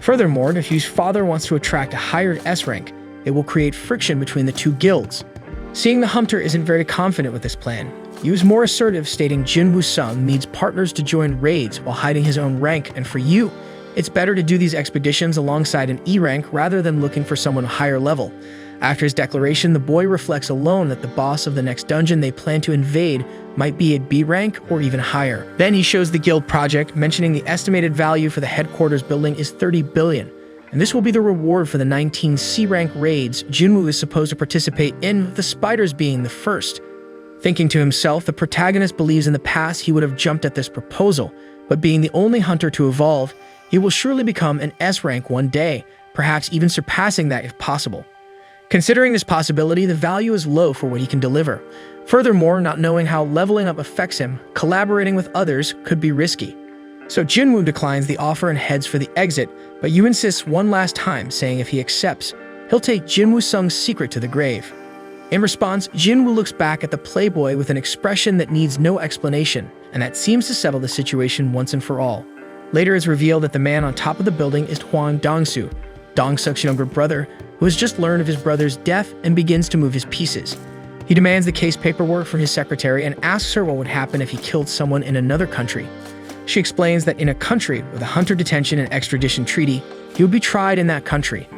Furthermore, if Yu's father wants to attract a higher S rank, it will create friction between the two guilds. Seeing the hunter isn't very confident with this plan, Yu is more assertive, stating Jinwoo Sung needs partners to join raids while hiding his own rank, and for Yu, it's better to do these expeditions alongside an E rank rather than looking for someone higher level. After his declaration, the boy reflects alone that the boss of the next dungeon they plan to invade might be at B rank or even higher. Then he shows the guild project, mentioning the estimated value for the headquarters building is 30 billion, and this will be the reward for the 19 C rank raids Jinwoo is supposed to participate in, with the spiders being the first. Thinking to himself, the protagonist believes in the past he would have jumped at this proposal, but being the only hunter to evolve, he will surely become an S rank one day, perhaps even surpassing that if possible. Considering this possibility, the value is low for what he can deliver. Furthermore, not knowing how leveling up affects him, collaborating with others could be risky. So Jinwoo declines the offer and heads for the exit, but Yu insists one last time, saying if he accepts, he'll take Jinwoo Sung's secret to the grave. In response, Jinwoo looks back at the playboy with an expression that needs no explanation, and that seems to settle the situation once and for all. Later it's revealed that the man on top of the building is Hwang Dong-soo, Dong-suk's younger brother, who has just learned of his brother's death and begins to move his pieces. He demands the case paperwork from his secretary and asks her what would happen if he killed someone in another country. She explains that in a country with a hunter detention and extradition treaty, he would be tried in that country.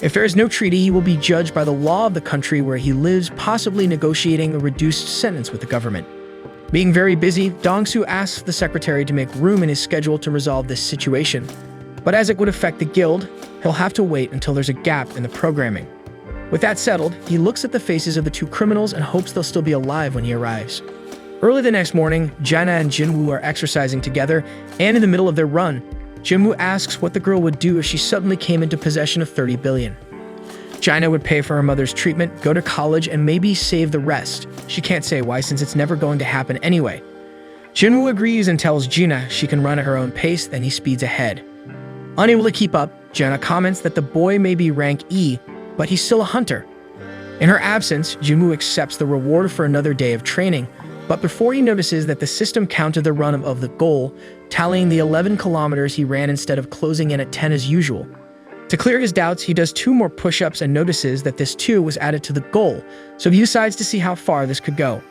If there is no treaty, he will be judged by the law of the country where he lives, possibly negotiating a reduced sentence with the government. Being very busy, Dong-soo asks the secretary to make room in his schedule to resolve this situation. But as it would affect the guild, he'll have to wait until there's a gap in the programming. With that settled, he looks at the faces of the two criminals and hopes they'll still be alive when he arrives. Early the next morning, Jaina and Jinwoo are exercising together, and in the middle of their run, Jinwoo asks what the girl would do if she suddenly came into possession of 30 billion. Jaina would pay for her mother's treatment, go to college, and maybe save the rest. She can't say why since it's never going to happen anyway. Jinwoo agrees and tells Jaina she can run at her own pace, then he speeds ahead. Unable to keep up, Jaina comments that the boy may be rank E, but he's still a hunter. In her absence, Jinwoo accepts the reward for another day of training, but before he notices that the system counted the run of the goal, tallying the 11 kilometers he ran instead of closing in at 10 as usual. To clear his doubts, he does 2 more push-ups and notices that this 2 was added to the goal, so he decides to see how far this could go.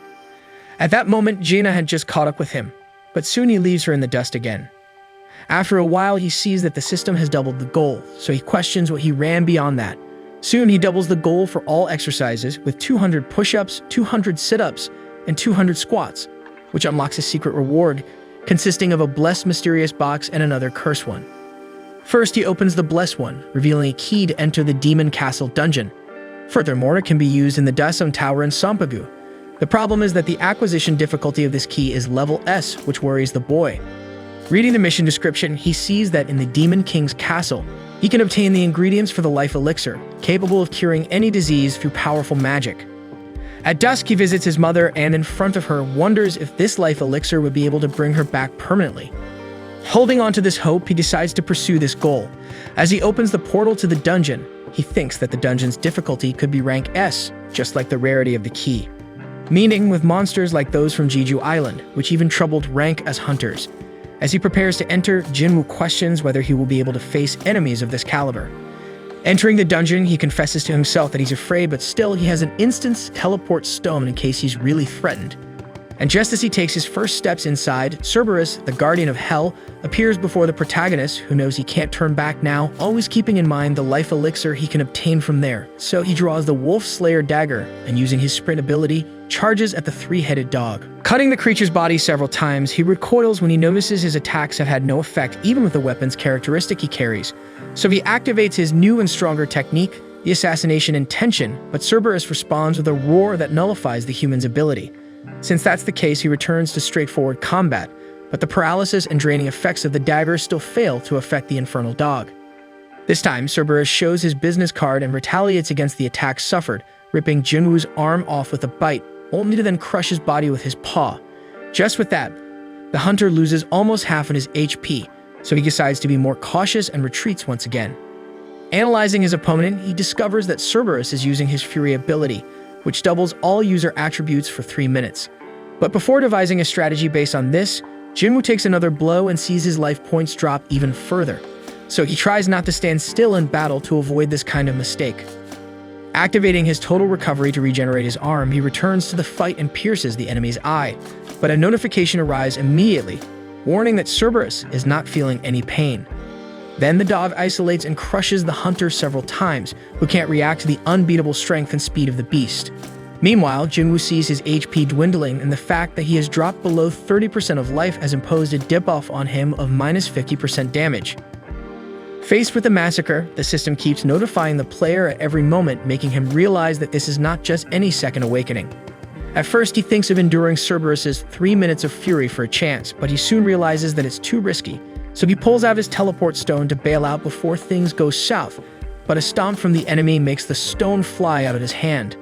At that moment, Jaina had just caught up with him, but soon he leaves her in the dust again. After a while, he sees that the system has doubled the goal, so he questions what he ran beyond that. Soon he doubles the goal for all exercises with 200 push-ups, 200 sit-ups, and 200 squats, which unlocks a secret reward consisting of a blessed mysterious box and another cursed one. First, he opens the blessed one, revealing a key to enter the Demon Castle dungeon. Furthermore, it can be used in the Daeseong Tower in Sampagu. The problem is that the acquisition difficulty of this key is level S, which worries the boy. Reading the mission description, he sees that in the Demon King's castle, he can obtain the ingredients for the life elixir, capable of curing any disease through powerful magic. At dusk, he visits his mother and in front of her wonders if this life elixir would be able to bring her back permanently. Holding on to this hope, he decides to pursue this goal. As he opens the portal to the dungeon, he thinks that the dungeon's difficulty could be rank S, just like the rarity of the key. Meaning with monsters like those from Jeju Island, which even troubled rank as hunters. As he prepares to enter, Jinwoo questions whether he will be able to face enemies of this caliber. Entering the dungeon, he confesses to himself that he's afraid, but still he has an instant teleport stone in case he's really threatened. And just as he takes his first steps inside, Cerberus, the guardian of hell, appears before the protagonist, who knows he can't turn back now, always keeping in mind the life elixir he can obtain from there. So he draws the Wolf Slayer dagger, and using his sprint ability, charges at the three-headed dog. Cutting the creature's body several times, he recoils when he notices his attacks have had no effect even with the weapon's characteristic he carries. So he activates his new and stronger technique, the assassination intention, but Cerberus responds with a roar that nullifies the human's ability. Since that's the case, he returns to straightforward combat, but the paralysis and draining effects of the dagger still fail to affect the infernal dog. This time, Cerberus shows his business card and retaliates against the attack suffered, ripping Jinwoo's arm off with a bite, only to then crush his body with his paw. Just with that, the hunter loses almost half of his HP, so he decides to be more cautious and retreats once again. Analyzing his opponent, he discovers that Cerberus is using his Fury ability, which doubles all user attributes for 3 minutes. But before devising a strategy based on this, Jinwoo takes another blow and sees his life points drop even further. So he tries not to stand still in battle to avoid this kind of mistake. Activating his total recovery to regenerate his arm, he returns to the fight and pierces the enemy's eye. But a notification arrives immediately, warning that Cerberus is not feeling any pain. Then the dog isolates and crushes the hunter several times, who can't react to the unbeatable strength and speed of the beast. Meanwhile, Jinwoo sees his HP dwindling, and the fact that he has dropped below 30% of life has imposed a debuff on him of minus 50% damage. Faced with the massacre, the system keeps notifying the player at every moment, making him realize that this is not just any second awakening. At first, he thinks of enduring Cerberus's 3 minutes of fury for a chance, but he soon realizes that it's too risky. So he pulls out his teleport stone to bail out before things go south, but a stomp from the enemy makes the stone fly out of his hand.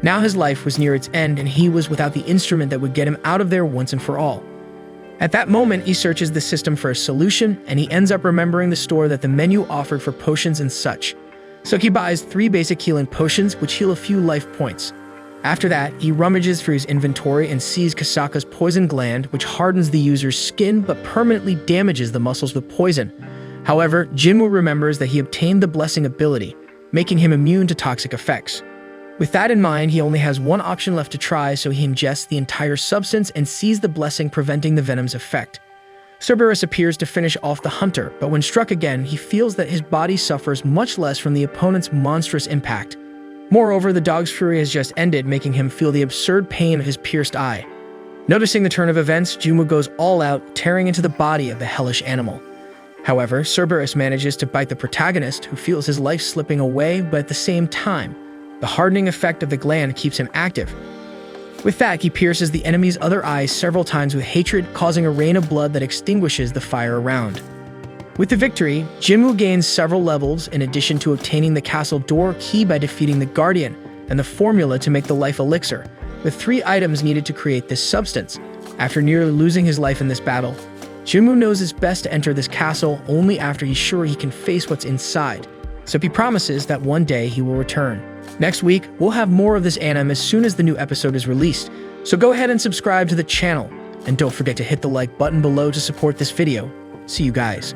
Now his life was near its end, and he was without the instrument that would get him out of there once and for all. At that moment, he searches the system for a solution, and he ends up remembering the store that the menu offered for potions and such. So he buys 3 basic healing potions, which heal a few life points. After that, he rummages through his inventory and sees Kasaka's poison gland, which hardens the user's skin but permanently damages the muscles with poison. However, Jinwoo remembers that he obtained the blessing ability, making him immune to toxic effects. With that in mind, he only has one option left to try, so he ingests the entire substance and sees the blessing preventing the venom's effect. Cerberus appears to finish off the hunter, but when struck again, he feels that his body suffers much less from the opponent's monstrous impact. Moreover, the dog's fury has just ended, making him feel the absurd pain of his pierced eye. Noticing the turn of events, Jinwoo goes all out, tearing into the body of the hellish animal. However, Cerberus manages to bite the protagonist, who feels his life slipping away, but at the same time, the hardening effect of the gland keeps him active. With that, he pierces the enemy's other eye several times with hatred, causing a rain of blood that extinguishes the fire around. With the victory, Jinwoo gains several levels in addition to obtaining the castle door key by defeating the Guardian and the formula to make the life elixir, with 3 items needed to create this substance. After nearly losing his life in this battle, Jinwoo knows it's best to enter this castle only after he's sure he can face what's inside, so he promises that one day he will return. Next week, we'll have more of this anime as soon as the new episode is released, so go ahead and subscribe to the channel, and don't forget to hit the like button below to support this video. See you guys.